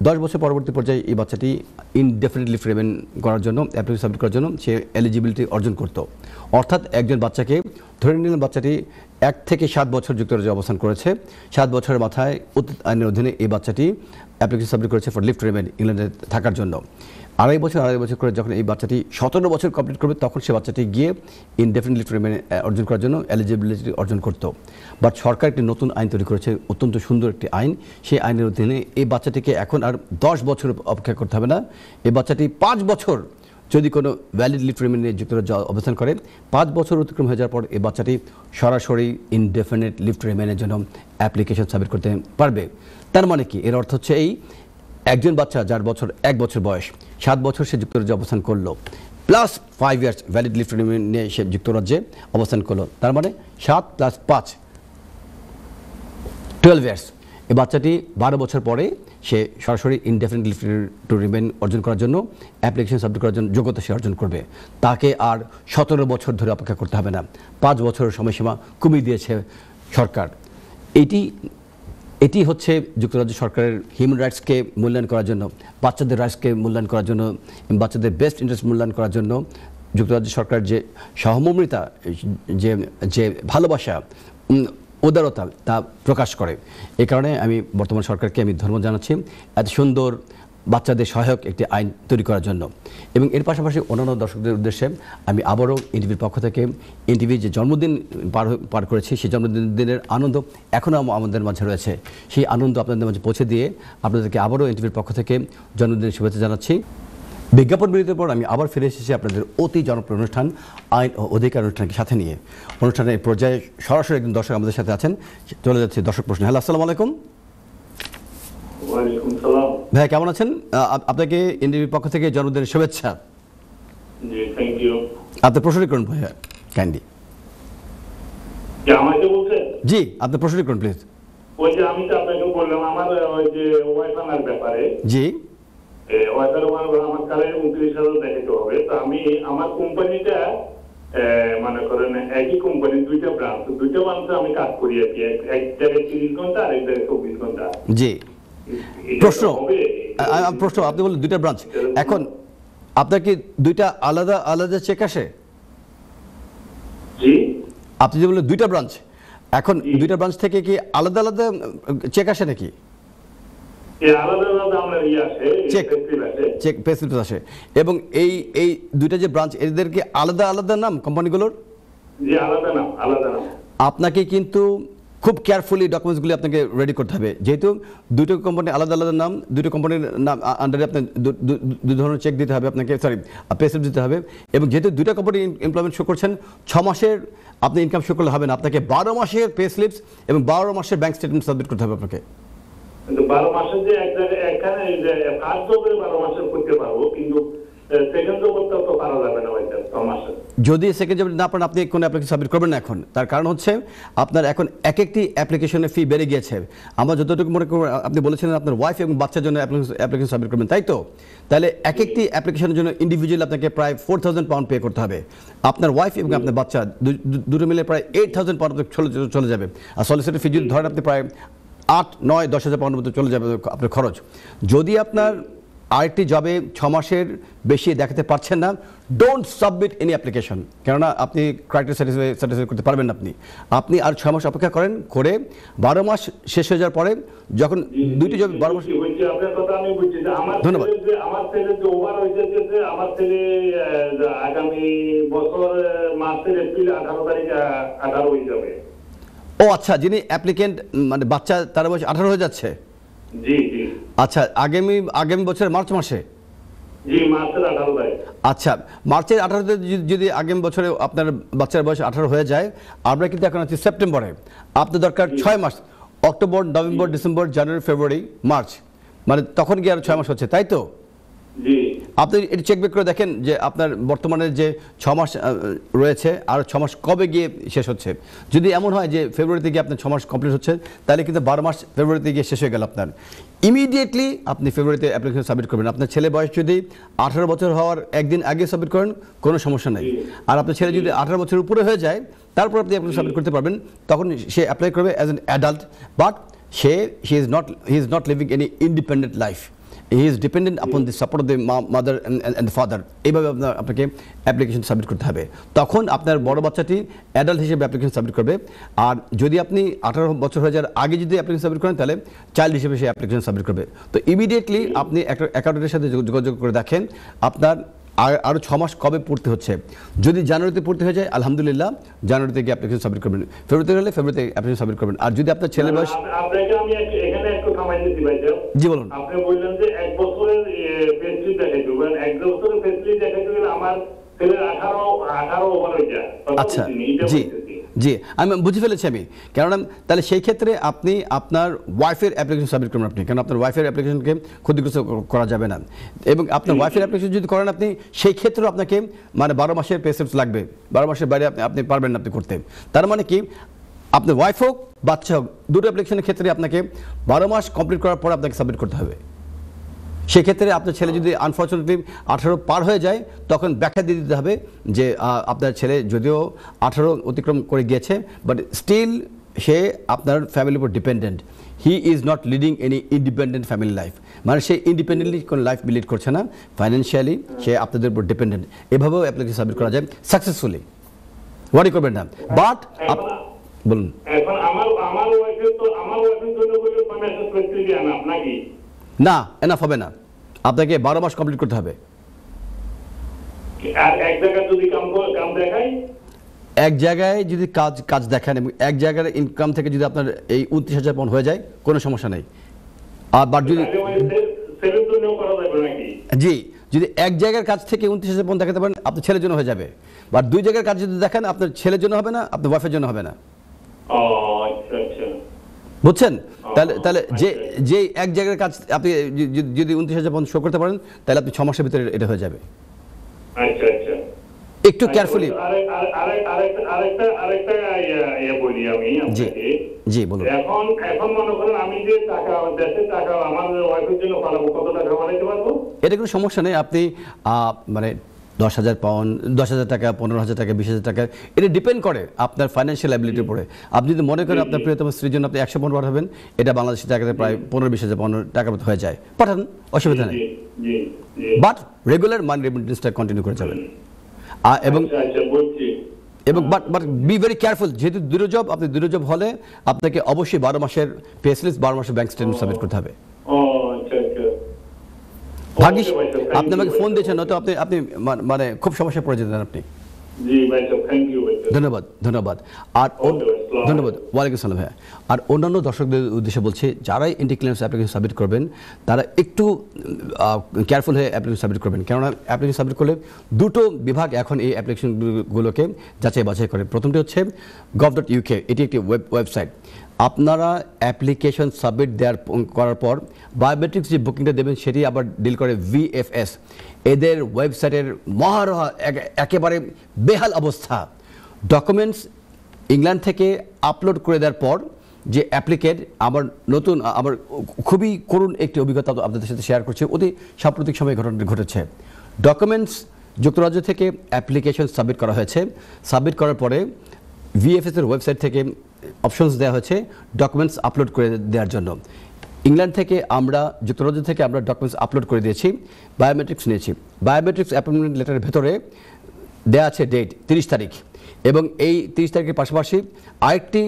10 বছর পরবর্তী পর্যায়ে এই বাচ্চাটি ইনডেফিনিট লিভ টু রিমেইন করার জন্য অ্যাপ্লিকেশন সাবমিট করার জন্য সে এলিজিবিলিটি অর্জন করত। অর্থাৎ একজন বাচ্চাকে ধরে নিলেন বাচ্চাটি 1 থেকে 7 বছর যুক্তরাজ্যে অবস্থান করেছে, 7 বছরের মাথায় অতীত আইনের অধীনে এই বাচ্চাটি অ্যাপ্লিকেশন সাবমিট করেছে ফর লিভ টু রিমেইন ইংল্যান্ডে থাকার জন্য। আড়াই বছর করে যখন এই বাচ্চাটি 17 বছর কমপ্লিট করবে তখন সে বাচ্চাটি গিয়ে ইনডেফিনিট লিভ টু রিমেইন অর্জন করার জন্য এলিজিবিলিটি অর্জন করত। বাট সরকার একটি নতুন আইন তৈরি করেছে, অত্যন্ত সুন্দর একটি আইন। সেই আইনের অধীনে এই বাচ্চাটিকে এখন আর 10 বছর অপেক্ষা করতে হবে না। এই বাচ্চাটি 5 বছর যদি কোনো ভ্যালিড লিভ টু রিমেইন নিয়ে যুক্তরাজ্যে অবস্থান করে, 5 বছর অতিক্রম হয়ে যাওয়ার পর এই বাচ্চাটি সরাসরি ইনডেফিনিট লিভ টু রিমেইনের জন্য অ্যাপ্লিকেশন সাবমিট করতে পারবে। তার মানে কি? এর অর্থ হচ্ছে এই, একজন বাচ্চা যার 1 বছর বয়স, 7 বছর সে যুক্তরাজ্যে অবস্থান করলো, plus 5 years valid leave to remain নিয়ে সে যুক্তরাজ্যে অবস্থান করলো, তার মানে 7 + 5 12 ইয়ার্স। এই বাচ্চাটি 12 বছর পরে সে সরাসরি ইনডেফিনিট লিভ টু রিমেইন অর্জন করার জন্য অ্যাপ্লিকেশন সাবমিট করার জন্য যোগ্যতা সে অর্জন করবে। তাকে আর 17 বছর ধরে অপেক্ষা করতে হবে না। 5 বছরের সময়সীমা কমিয়ে দিয়েছে সরকার। এটি হচ্ছে যুক্তরাজ্য সরকারের হিউম্যান রাইটসকে মূল্যায়ন করার জন্য, বাচ্চাদের রাইটসকে মূল্যায়ন করার জন্য, বাচ্চাদের বেস্ট ইন্টারেস্ট মূল্যায়ন করার জন্য যুক্তরাজ্য সরকার যে সহমর্মিতা, যে ভালোবাসা, উদারতা তা প্রকাশ করে। এই কারণে আমি বর্তমান সরকারকে আমি ধন্যবাদ জানাচ্ছি এত সুন্দর বাচ্চাদের সহায়ক একটি আইন তৈরি করার জন্য। এবং এর পাশাপাশি অন্যান্য দর্শকদের উদ্দেশ্যে আমি আবারও এনটিভির পক্ষ থেকে এনটিভির যে জন্মদিন পার করেছি সেই জন্মদিনের আনন্দ এখনও আমাদের মাঝে রয়েছে, সেই আনন্দ আপনাদের মাঝে পৌঁছে দিয়ে আপনাদেরকে আবারও এনটিভির পক্ষ থেকে জন্মদিনের শুভেচ্ছা জানাচ্ছি। বিজ্ঞাপন বিরতির পর আমি আবার ফিরে এসেছি আপনাদের অতি জনপ্রিয় অনুষ্ঠান আইন ও অধিকার অনুষ্ঠানকে সাথে নিয়ে। অনুষ্ঠানের এই পর্যায়ে সরাসরি একজন দর্শক আমাদের সাথে আছেন। চলে যাচ্ছে দর্শক প্রশ্ন। হ্যালো, আসসালামু আলাইকুম। ওয়ালাইকুম সালাম। ভাই, কেমন আছেন? আপনাকে এনটিভির পক্ষ থেকে জন্মদিনের শুভেচ্ছা। জি, থ্যাংক ইউ। আপনার প্রশ্ন করুন ভাইয়া, কাইন্ডলি। যে আমাকে বলছেন? জি, আপনার প্রশ্ন করুন প্লিজ। ওই যে আমি তো আপনাকে বললাম আমার ওই যে ওয়াইফাইয়ের ব্যাপারে। জি, ওয়াইফাই আমার কালে 29,000 দেখাতে হবে। তো আমি আমার কোম্পানিটা মনে করেন একই কোম্পানি দুইটা ব্রাঞ্চে আমি কাজ করি আর কি, এক জায়গায় 30 ঘন্টা আর এক জায়গায় 24 ঘন্টা। জি, প্রশ্ন আপনি বললেন দুইটা ব্রাঞ্চ, এখন আপনার কি দুইটা আলাদা আলাদা চেক আসে? জি, আপনি যে বললেন দুইটা ব্রাঞ্চ, এখন দুইটা ব্রাঞ্চ থেকে কি আলাদা আলাদা চেক আসে নাকি? আলাদা আলাদা আমরা চেক ফেসিলিটি আসে, এবং এই দুইটা যে ব্রাঞ্চ এদের কি আলাদা আলাদা নাম কোম্পানিগুলোর? জি, আলাদা নাম। আপনাকে কিন্তু খুব কেয়ারফুলি ডকুমেন্টসগুলি আপনাকে রেডি করতে হবে, যেহেতু দুটো কোম্পানি আলাদা আলাদা নাম, দুটো কোম্পানির নাম আন্ডারে আপনার দু ধরনের চেক দিতে হবে আপনাকে, সরি পে স্লিপ দিতে হবে, এবং যেহেতু দুটো কোম্পানি এমপ্লয়মেন্ট শো করছেন 6 মাসের আপনি ইনকাম শো করলে হবে না, আপনাকে 12 মাসের পে স্লিপস এবং 12 মাসের ব্যাংক স্টেটমেন্ট সাবমিট করতে হবে আপনাকে। কিন্তু 12 মাসের যে এক জায়গায় এখানে ফার্স্ট জবে 12 মাসের করতে পারবো, কিন্তু সেকেন্ড জব করতে তো পারা যাবে না ভাইয়া 6 মাসের। যদি সেকেন্ড জব না পারেন আপনি কোনো অ্যাপ্লিকেশন সাবমিট করবেন না এখন, তার কারণ হচ্ছে আপনার এখন এক একটি অ্যাপ্লিকেশনের ফি বেড়ে গিয়েছে। আমরা যতটুকু মনে করব, আপনি বলেছিলেন আপনার ওয়াইফ এবং বাচ্চার জন্য অ্যাপ্লিকেশন সাবমিট করবেন, তাই তো? তাহলে এক একটি অ্যাপ্লিকেশনের জন্য ইন্ডিভিজুয়াল আপনাকে প্রায় 4000 পাউন্ড পে করতে হবে। আপনার ওয়াইফ এবং আপনার বাচ্চা দুটো মিলে প্রায় 8000 পাউন্ড চলে যাবে। আর সলিসিটর ফি যদি ধরেন আপনি প্রায় 8, 9, 10,000 পাউন্ডের মতো চলে যাবে আপনার খরচ। যদি আপনার আরেকটি জবে 6 মাসের বেশি দেখাতে পারছেন না, ডোন্ট সাবমিট এনি অ্যাপ্লিকেশন, কেননা আপনি ক্রাইটেরিয়া স্যাটিসফাই করতে পারবেন না। আপনি আর 6 মাস অপেক্ষা করেন, করে 12 মাস শেষ হয়ে যাওয়ার পরে যখন দুইটি জব 12 মাস। আপনার কথা আমি বুঝছি যে ধন্যবাদ। আমার ছেলে যে ওভার হয়েছে, যে আমার ছেলে আগামী বছর মাসের এপ্রিল 18 তারিখে 18 হয়ে যাবে। ও আচ্ছা, যিনি অ্যাপ্লিকেন্ট মানে বাচ্চা তার বয়স 18 হয়ে যাচ্ছে। জি জি। আচ্ছা, আগামী বছরের মার্চ মাসে? জি, মার্চের 18 তারিখ। আচ্ছা, মার্চের 18তে যদি আগামী বছরে আপনার বাচ্চার বয়স 18 হয়ে যায়, আমরা কিন্তু এখন আছি সেপ্টেম্বরে, আপনার দরকার 6 মাস, অক্টোবর, নভেম্বর, ডিসেম্বর, জানুয়ারি, ফেব্রুয়ারি, মার্চ, মানে তখন গিয়ে আর 6 মাস হচ্ছে, তাই তো? জি। আপনি এটি চেক ব্যাক করে দেখেন যে আপনার বর্তমানে যে 6 মাস রয়েছে, আর 6 মাস কবে গিয়ে শেষ হচ্ছে। যদি এমন হয় যে ফেব্রুয়ারিতে গিয়ে আপনার 6 মাস কমপ্লিট হচ্ছে, তাহলে কিন্তু 12 মাস ফেব্রুয়ারিতে গিয়ে শেষ হয়ে গেল আপনার। ইমিডিয়েটলি আপনি ফেব্রুয়ারিতে অ্যাপ্লিকেশন সাবমিট করবেন। আপনার ছেলে বয়স যদি 18 বছর হওয়ার একদিন আগে সাবমিট করেন, কোনো সমস্যা নেই। আর আপনার ছেলে যদি 18 বছর উপরে হয়ে যায়, তারপর আপনি অ্যাপ্লিকেশন সাবমিট করতে পারবেন, তখন সে অ্যাপ্লাই করবে as an adult, but he is not living any independent life, he is dependent upon the support of the mother and the father। এইভাবে আপনাকে অ্যাপ্লিকেশন সাবমিট করতে হবে। তখন আপনার বড় বাচ্চাটি অ্যাডাল্ট হিসেবে অ্যাপ্লিকেশন সাবমিট করবে। আর যদি আপনি 18 বছর হয়ে যাওয়ার আগে যদি অ্যাপ্লিকেশন সাবমিট করেন, তাহলে চাইল্ড হিসেবে সে অ্যাপ্লিকেশন সাবমিট করবে। তো ইমিডিয়েটলি আপনি একটা অ্যাকাউন্টেন্টের সাথে যোগাযোগ করে দেখেন আপনার আরও 6 মাস কবে পড়তে হচ্ছে। যদি জানুয়ারিতে পড়তে হয়ে যায়, আলহামদুলিল্লাহ, জানুয়ারিতে গিয়ে অ্যাপ্লিকেশন সাবমিট করবেন। ফেব্রুয়ারিতে হলে ফেব্রুয়ারিতে অ্যাপ্লিকেশন সাবমিট করবেন। আর যদি আপনার ছেলে বয়স, আপনাকে আমি এখানে একটু থামাই দিতে পারি। জি বলুন। আপনি বললেন যে 1 বছরের ফেসিলিটি দেখাইতে হবে, 1 বছরের ফেসিলিটি দেখাইতে গেলে আমার ছেলের 18 ওভার হয়ে যায়। আচ্ছা, জি জি, আমি বুঝে ফেলেছি আমি। কেননা তাহলে সেই ক্ষেত্রে আপনি আপনার ওয়াইফের অ্যাপ্লিকেশন সাবমিট করবেন আপনি, কারণ আপনার ওয়াইফের অ্যাপ্লিকেশনকে ক্ষতিগ্রস্ত করা যাবে না। এবং আপনার ওয়াইফের অ্যাপ্লিকেশন যদি করেন আপনি, সেই ক্ষেত্রেও আপনাকে মানে 12 মাসের পে স্লিপস লাগবে। 12 মাসের বাইরে আপনি পারবেন না আপনি করতে। তার মানে কি, আপনার ওয়াইফ হোক বাচ্চা হোক, দুটো অ্যাপ্লিকেশনের ক্ষেত্রে আপনাকে 12 মাস কমপ্লিট করার পর আপনাকে সাবমিট করতে হবে। সেক্ষেত্রে আপনার ছেলে যদি আনফর্চুনেটলি 18 পার হয়ে যায়, তখন ব্যাখ্যা দিয়ে দিতে হবে যে আপনার ছেলে যদিও 18 অতিক্রম করে গিয়েছে, বাট স্টিল সে আপনার ফ্যামিলির উপর dependent, he is not leading any independent family life, মানে সে ইন্ডিপেন্ডেন্টলি কোনো লাইফ লিড করছে না, ফাইন্যান্সিয়ালি সে আপনাদের উপর ডিপেন্ডেন্ট। এভাবেও অ্যাপ্লিকেশন সাবমিট করা যায় সাকসেসফুলি, ওয়ারি করবেন না। বাট বলুন। এখন আমার ওয়াইফের জন্য বলে ফাইন্যান্সিয়াল ফ্যাসিলিটি আনা নাকি? না, এনাফ হবে না, আপনাকে 12 মাস কমপ্লিট করতে হবে। আর এক জায়গায় যদি কাম দেখাই, এক জায়গায় যদি কাজ দেখান এবং এক জায়গার ইনকাম থেকে যদি আপনার এই 29,000 পাউন্ড হয়ে যায়, কোনো সমস্যা নেই। আর বাট যদি ছেলের জন্য করা যাবে নাকি? জি, যদি এক জায়গার কাজ থেকে 29,000 পাউন্ড দেখাতে পারেন, আপনার ছেলের জন্য হয়ে যাবে। বাট 2 জায়গার কাজ যদি দেখান, আপনার ছেলের জন্য হবে না, আপনার ওয়াইফের জন্য হবে না। ও আচ্ছা আচ্ছা, বুঝছেন? তাহলে যে এক জায়গার কাজ আপনি যদি 29,000 পাউন্ড শো করতে পারেন, তাহলে আপনি 6 মাসের ভিতরে এটা হয়ে যাবে। আচ্ছা আচ্ছা, একটু কেয়ারফুলি। আরেকটা বলি আমি আপনাকে। জি বলুন। এখন মনে করেন আমি যে টাকা দেশের টাকা আমার ওয়াইফের জন্য পাঠাবো, কত টাকা বানাইতে পারবো? এটা কোনো সমস্যা নেই। আপনি মানে 10,000 পাউন্ড, 10,000 টাকা, 15,000 টাকা, 20,000 টাকা, এটা ডিপেন্ড করে আপনার ফাইন্যান্সিয়াল অ্যাবিলিটির উপরে। আপনি যদি মনে করেন আপনার প্রিয়তম স্ত্রীর জন্য আপনি 100 পাউন্ড পাঠাবেন, এটা বাংলাদেশি টাকাতে প্রায় 15-20,000 পাউন্ড টাকার মতো হয়ে যায়, পাঠান, অসুবিধা নেই। বাট রেগুলার মানি রেমিটেন্সটা কন্টিনিউ করে যাবেন। এবং বাট বি ভেরি কেয়ারফুল, যেহেতু দুটো জব, আপনি দুটো জব হলে আপনাকে অবশ্যই 12 মাসের পে স্লিপ, 12 মাসের ব্যাংক স্টেটমেন্ট সাবমিট করতে হবে। ভাগ্যিস আপনি আমাকে ফোন দিয়েছেন, নয়তো আপনি মানে খুব সমস্যায় পড়ে যেতেন আপনি। জি ভাই, থ্যাংক ইউ। ধন্যবাদ। আর ধন্যবাদ। ওয়ালাইকুম আসসালাম ভাইয়া। আর অন্যান্য দর্শকদের উদ্দেশ্যে বলছি, যারাই এন্টি ক্লিয়ারেন্স অ্যাপ্লিকেশন সাবমিট করবেন তারা একটু কেয়ারফুল হয়ে অ্যাপ্লিকেশন সাবমিট করবেন, কেননা অ্যাপ্লিকেশন সাবমিট করলে দুটো বিভাগ এখন এই অ্যাপ্লিকেশনগুলোকে যাচাই বাছাই করে। প্রথমটি হচ্ছে gov.uk, এটি একটি ওয়েবসাইট। আপনারা অ্যাপ্লিকেশন সাবমিট করার পর বায়োমেট্রিক্স যে বুকিংটা দেবেন সেটি আবার ডিল করে VFS। এদের ওয়েবসাইটের মহারহা একেবারে বেহাল অবস্থা। ডকুমেন্টস ইংল্যান্ড থেকে আপলোড করে দেওয়ার পর যে অ্যাপ্লিকেন্ট আমার খুবই করুণ একটি অভিজ্ঞতা আপনাদের সাথে শেয়ার করছে, অতি সাম্প্রতিক সময়ে ঘটনা ঘটেছে। ডকুমেন্টস যুক্তরাজ্য থেকে অ্যাপ্লিকেশন সাবমিট করা হয়েছে, সাবমিট করার পরে VFS এর ওয়েবসাইট থেকে অপশনস দেওয়া হয়েছে ডকুমেন্টস আপলোড করে দেওয়ার জন্য। ইংল্যান্ড থেকে যুক্তরাজ্য থেকে আমরা ডকুমেন্টস আপলোড করে দিয়েছি, বায়োমেট্রিক্স নিয়েছি। বায়োমেট্রিক্স অ্যাপয়েন্টমেন্ট লেটারের ভেতরে দেওয়া আছে ডেট 30 তারিখ, এবং এই 30 তারিখের পাশাপাশি আরেকটি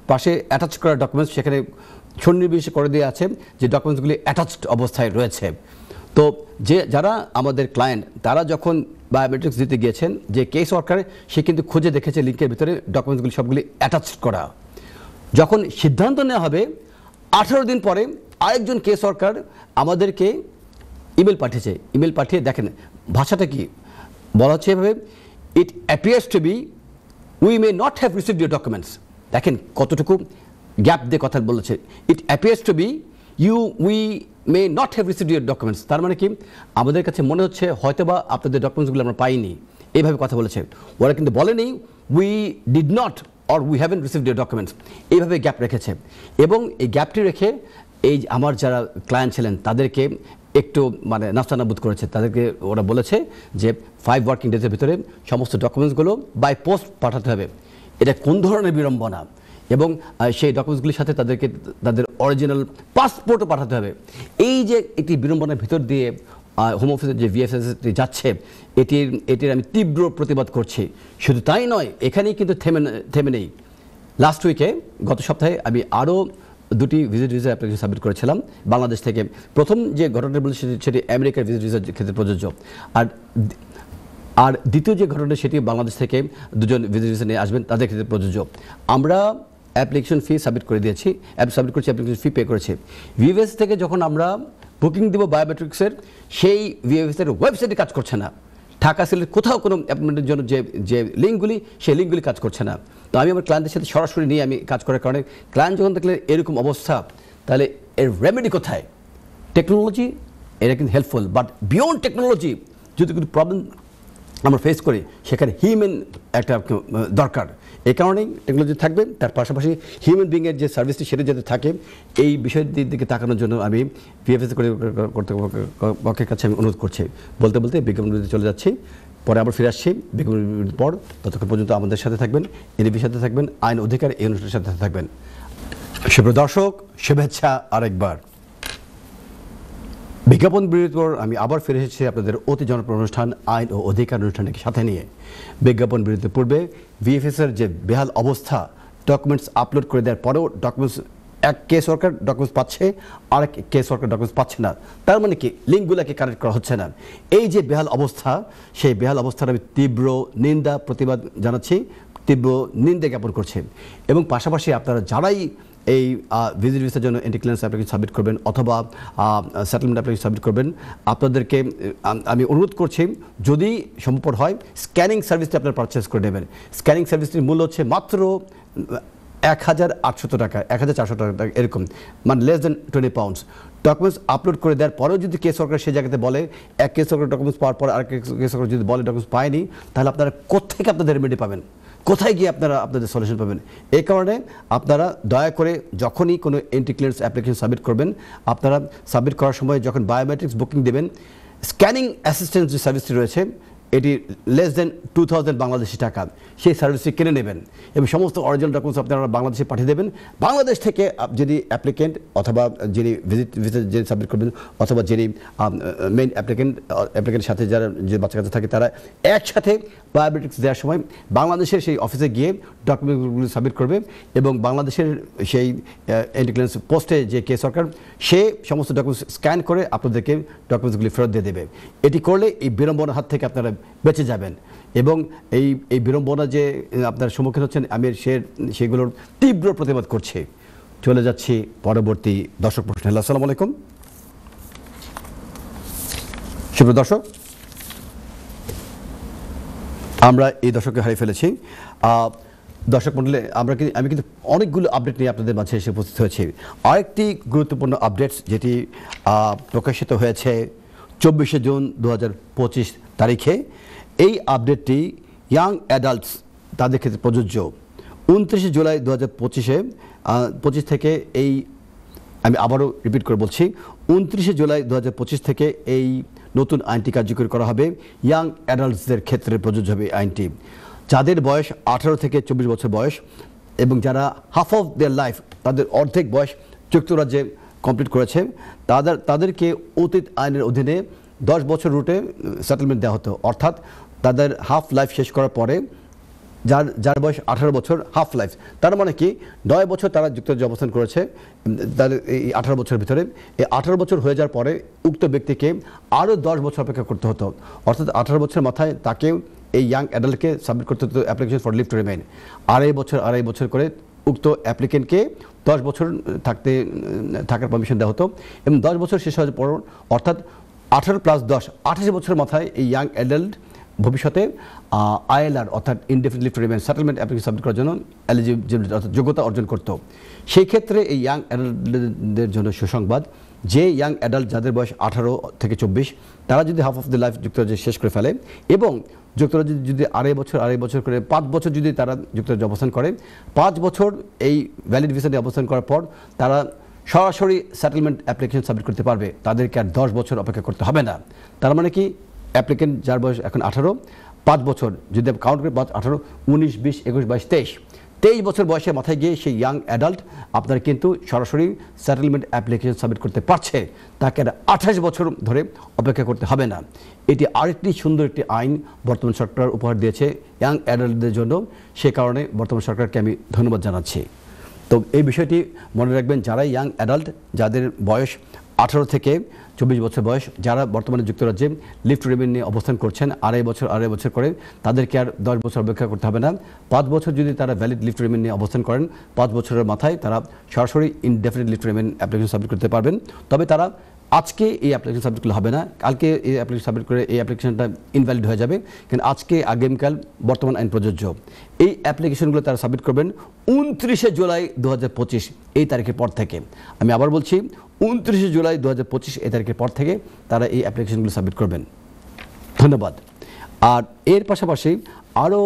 পাশে অ্যাটাচ করা ডকুমেন্টস সেখানে সন্নিবেশ করে দেওয়া আছে যে ডকুমেন্টসগুলি অ্যাটাচড অবস্থায় রয়েছে। তো যারা আমাদের ক্লায়েন্ট তারা যখন বায়োমেট্রিক্স দিতে গিয়েছেন, যে কেস ওয়ার্কার সে কিন্তু খুঁজে দেখেছে লিঙ্কের ভিতরে ডকুমেন্টসগুলি সবগুলি অ্যাটাচড করা। যখন সিদ্ধান্ত নেওয়া হবে 18 দিন পরে আরেকজন কেস ওয়ার্কার আমাদেরকে ইমেল পাঠিয়েছে। ইমেল পাঠিয়ে দেখেন ভাষাটা কি বলা হচ্ছে, এভাবে it appears to be we may not have received your documents. দেখেন কতটুকু গ্যাপ দিয়ে কথা বলেছে। It appears to be we may not have received your documents. তার মানে কি আমাদের কাছে মনে হচ্ছে হয়তোবা আপনাদের ডকুমেন্টসগুলো আমরা পাইনি, এইভাবে কথা বলেছে। ওরা কিন্তু বলেনি we did not or we haven received your documents, এইভাবে গ্যাপ রেখেছে। এবং এই গ্যাপটি রেখে এই আমার যারা ক্লায়েন্ট ছিলেন তাদেরকে একটু নাস্তানাবুদ করেছে। তাদেরকে ওরা বলেছে যে 5 ওয়ার্কিং ডেজের ভিতরে সমস্ত ডকুমেন্টসগুলো বাই পোস্ট পাঠাতে হবে। এটা কোন ধরনের বিড়ম্বনা! এবং সেই ডকুমেন্টসগুলির সাথে তাদেরকে তাদের অরিজিনাল পাসপোর্টও পাঠাতে হবে। এই যে একটি বিড়ম্বনার ভিতর দিয়ে হোম অফিসের যে VFS যাচ্ছে, এটির আমি তীব্র প্রতিবাদ করছি। শুধু তাই নয়, এখানেই কিন্তু থেমে নেই। লাস্ট উইকে গত সপ্তাহে আমি আরও 2টি ভিজিট ভিসা অ্যাপ্লিকেশন সাবমিট করেছিলাম বাংলাদেশ থেকে। প্রথম যে ঘটনাটা বলেছি সেটি আমেরিকার ভিজিট ভিসার ক্ষেত্রে প্রযোজ্য, আর দ্বিতীয় যে ঘটনা সেটি বাংলাদেশ থেকে 2জন ভিজিট ভিসা নিয়ে আসবেন তাদের ক্ষেত্রে প্রযোজ্য। আমরা অ্যাপ্লিকেশন ফি সাবমিট করে দিয়েছি, অ্যাপ্লিকেশন ফি পে করেছি। VFS থেকে যখন আমরা বুকিং দেবো বায়োমেট্রিক্সের, সেই VFS এর ওয়েবসাইটে কাজ করছে না। ঢাকা সিলেট কোথাও কোনো অ্যাপয়েন্টমেন্টের জন্য যে লিঙ্কগুলি, সেই লিঙ্কগুলি কাজ করছে না। তো আমি আমার ক্লায়েন্টের সাথে সরাসরি নিয়ে আমি কাজ করার কারণে ক্লায়েন্ট যখন দেখলে এরকম অবস্থা, তাহলে এর রেমেডি কোথায়? টেকনোলজি এটা কিন্তু হেল্পফুল, বাট বিয়ন্ড টেকনোলজি যদি কোনো প্রবলেম আমরা ফেস করি সেখানে হিউম্যান একটা দরকার। এই কারণেই টেকনোলজি থাকবে, তার পাশাপাশি হিউম্যান বিংয়ের যে সার্ভিসটি সেটা যাতে থাকে, এই বিষয়টির দিকে তাকানোর জন্য আমি VFS কর্তৃপক্ষের কাছে আমি অনুরোধ করছি। বলতে বলতে বিজ্ঞাপন চলে যাচ্ছি, পরে আবার ফিরে আসছি বিজ্ঞাপনের পর। ততক্ষণ পর্যন্ত আমাদের সাথে থাকবেন, NAB's সাথে থাকবেন, আইন অধিকার এই অনুষ্ঠানের সাথে থাকবেন। সুপ্রিয় দর্শক, শুভেচ্ছা আরেকবার। বিজ্ঞাপন বিরতির পর আমি আবার ফিরে এসেছি আপনাদের অতি জনপ্রিয় অনুষ্ঠান আইন ও অধিকার অনুষ্ঠানকে সাথে নিয়ে। বিজ্ঞাপন বিরতির পূর্বে VFS এর যে বেহাল অবস্থা, ডকুমেন্টস আপলোড করে দেওয়ার পরেও ডকুমেন্টস এক কেস ওয়ার্কার ডকুমেন্টস পাচ্ছে, আরেক কেস ওয়ার্কার ডকুমেন্টস পাচ্ছে না। তার মানে কি লিঙ্কগুলোকে কানেক্ট করা হচ্ছে না। এই যে বেহাল অবস্থা, সেই বেহাল অবস্থার আমি তীব্র নিন্দা প্রতিবাদ জানাচ্ছি, তীব্র নিন্দা জ্ঞাপন করছি। এবং পাশাপাশি আপনারা যারাই এই ভিজিট ভিসার জন্য এন্টি ক্লিয়ারেন্স অ্যাপ্লিকেশন সাবমিট করবেন অথবা সেটেলমেন্ট অ্যাপ্লিকেশন সাবমিট করবেন, আপনাদেরকে আমি অনুরোধ করছি যদি সম্ভব হয় স্ক্যানিং সার্ভিসটি আপনারা পারচেস করে নেবেন। স্ক্যানিং সার্ভিসটির মূল্য হচ্ছে মাত্র 1800 টাকা, 1400 টাকা এরকম, less than 20 pounds. Documents upload করে দেওয়ার পরেও যদি কেস ওয়ার্কার সেই জায়গাতে বলে, এক কেস ওয়ার্কার ডকুমেন্টস পাওয়ার পর আর কেস ওয়ার্কার যদি বলে ডকুমেন্টস পায়নি, তাহলে আপনারা কোত্থেকে আপনাদের রেমেডি পাবেন, কোথায় গিয়ে আপনারা আপনাদের সলিউশন পাবেন? এই কারণে আপনারা দয়া করে যখনই কোনো এন্টি ক্লিয়ারেন্স অ্যাপ্লিকেশন সাবমিট করবেন, আপনারা সাবমিট করার সময় যখন বায়োমেট্রিক্স বুকিং দেবেন, স্ক্যানিং অ্যাসিস্ট্যান্স যে সার্ভিসটি রয়েছে এটি লেস দেন 2000 বাংলাদেশি টাকা, সেই সার্ভিসটি কিনে নেবেন এবং সমস্ত অরিজিনাল ডকুমেন্টস আপনারা বাংলাদেশে পাঠিয়ে দেবেন। বাংলাদেশ থেকে যদি অ্যাপ্লিকেন্ট অথবা যিনি ভিসা যিনি সাবমিট করবেন অথবা যিনি মেইন অ্যাপ্লিকেন্টের সাথে যারা যে বাচ্চা কাচ্চা থাকে তারা একসাথে বায়োমেট্রিক্স দেওয়ার সময় বাংলাদেশের সেই অফিসে গিয়ে ডকুমেন্টগুলো সাবমিট করবে এবং বাংলাদেশের সেই এন্টি ক্লিয়ারেন্স পোস্টে যে কেস সরকার সে সমস্ত ডকুমেন্টস স্ক্যান করে আপনাদেরকে ডকুমেন্টসগুলি ফেরত দিয়ে দেবে। এটি করলে এই বিড়ম্বনার হাত থেকে আপনারা বেঁচে যাবেন এবং এই বিড়ম্বনা যে আপনার সম্মুখীন হচ্ছেন আমি সেগুলোর তীব্র প্রতিবাদ করছি। চলে যাচ্ছি পরবর্তী দর্শক প্রশ্ন। আসসালামু আলাইকুম সুপ্রিয় দর্শক, আমরা এই দর্শককে হারিয়ে ফেলেছি। দর্শক মণ্ডলী, আমি কিন্তু অনেকগুলো আপডেট নিয়ে আপনাদের মাঝে এসে উপস্থিত হয়েছি। আরেকটি গুরুত্বপূর্ণ আপডেটস যেটি প্রকাশিত হয়েছে 24শে জুন 2025 তারিখে, এই আপডেটটি ইয়াং অ্যাডাল্টস তাদের ক্ষেত্রে প্রযোজ্য। 29শে জুলাই 2025 থেকে এই, আমি আবারও রিপিট করে বলছি, 29শে জুলাই 2025 থেকে এই নতুন আইনটি কার্যকরী করা হবে। ইয়াং অ্যাডাল্টসদের ক্ষেত্রে প্রযোজ্য হবে এই আইনটি। যাদের বয়স 18 থেকে 24 বছর বয়স এবং যারা হাফ অফ দেয়ার লাইফ, তাদের অর্ধেক বয়স যুক্তরাজ্যে কমপ্লিট করেছে, তাদেরকে অতীত আইনের অধীনে 10 বছর রুটে সেটেলমেন্ট দেওয়া হতো। অর্থাৎ তাদের হাফ লাইফ শেষ করার পরে যার বয়স 18 বছর হাফ লাইফ, তার মানে কি 9 বছর তারা যুক্তরাজ্যে অবস্থান করেছে, তাদের এই 18 বছরের ভিতরে এই 18 বছর হয়ে যাওয়ার পরে উক্ত ব্যক্তিকে আরও 10 বছর অপেক্ষা করতে হতো। অর্থাৎ 18 বছরের মাথায় তাকে এই ইয়াং অ্যাডাল্টকে সাবমিট করতে হতো application for leave to remain. আড়াই বছর করে উক্ত অ্যাপ্লিকেন্টকে 10 বছর থাকার পারমিশন দেওয়া হতো এবং 10 বছর শেষ হওয়ার পর অর্থাৎ 18 + 10 28 বছরের মাথায় এই ইয়াং অ্যাডাল্ট ভবিষ্যতে আইএলআর অর্থাৎ indefinite leave to remain settlement application submit করার জন্য এলিজিবিলিটি অর্থাৎ যোগ্যতা অর্জন করত। সেই ক্ষেত্রে এই ইয়াং অ্যাডাল্টদের জন্য সুসংবাদ, যে ইয়াং অ্যাডাল্ট যাদের বয়স 18 থেকে 24, তারা যদি হাফ অফ দ্য লাইফ যুক্তরাজ্যে শেষ করে ফেলে এবং যুক্তরাজ্যে যদি আড়াই বছর করে 5 বছর যদি তারা যুক্তরাজ্যে অবস্থান করে, 5 বছর এই ভ্যালিড ভিসা নিয়ে অবস্থান করার পর তারা সরাসরি সেটেলমেন্ট অ্যাপ্লিকেশন সাবমিট করতে পারবে। তাদেরকে আর 10 বছর অপেক্ষা করতে হবে না। তার মানে কি অ্যাপ্লিকেন্ট যার বয়স এখন 18, 5 বছর যদি কাউন্ট করে 18, 19, 20, 21, 22, 23 বছর বয়সে মাথায় গিয়ে সেই ইয়াং অ্যাডাল্ট আপনার কিন্তু সরাসরি সেটেলমেন্ট অ্যাপ্লিকেশন সাবমিট করতে পারছে, তাকে আর 28 বছর ধরে অপেক্ষা করতে হবে না। এটি আরেকটি সুন্দর একটি আইন বর্তমান সরকার উপহার দিয়েছে ইয়াং অ্যাডাল্টদের জন্য, সে কারণে বর্তমান সরকারকে আমি ধন্যবাদ জানাচ্ছি। তো এই বিষয়টি মনে রাখবেন, যারা ইয়াং অ্যাডাল্ট যাদের বয়স 18 থেকে 24 বছর বয়স, যারা বর্তমানে যুক্তরাজ্যে লিভ টু রিমেইন নিয়ে অবস্থান করছেন আড়াই বছর করে, তাদেরকে আর 10 বছর অপেক্ষা করতে হবে না। 5 বছর যদি তারা ভ্যালিড লিভ টু রিমেইন নিয়ে অবস্থান করেন, 5 বছরের মাথায় তারা সরাসরি indefinite leave to remain application submit করতে পারবেন। তবে তারা আজকে এই অ্যাপ্লিকেশন সাবমিট করলে হবে না, কালকে এই অ্যাপ্লিকেশন সাবমিট করে এই অ্যাপ্লিকেশনটা ইনভ্যালিড হয়ে যাবে। কিন্তু আজকে আগামীকাল বর্তমান আইন প্রযোজ্য। এই অ্যাপ্লিকেশনগুলো তারা সাবমিট করবেন 29শে জুলাই 2025 এই তারিখের পর থেকে। আমি আবার বলছি 29শে জুলাই 2025 এই তারিখের পর থেকে তারা এই অ্যাপ্লিকেশনগুলো সাবমিট করবেন। ধন্যবাদ। আর এর পাশাপাশি আরও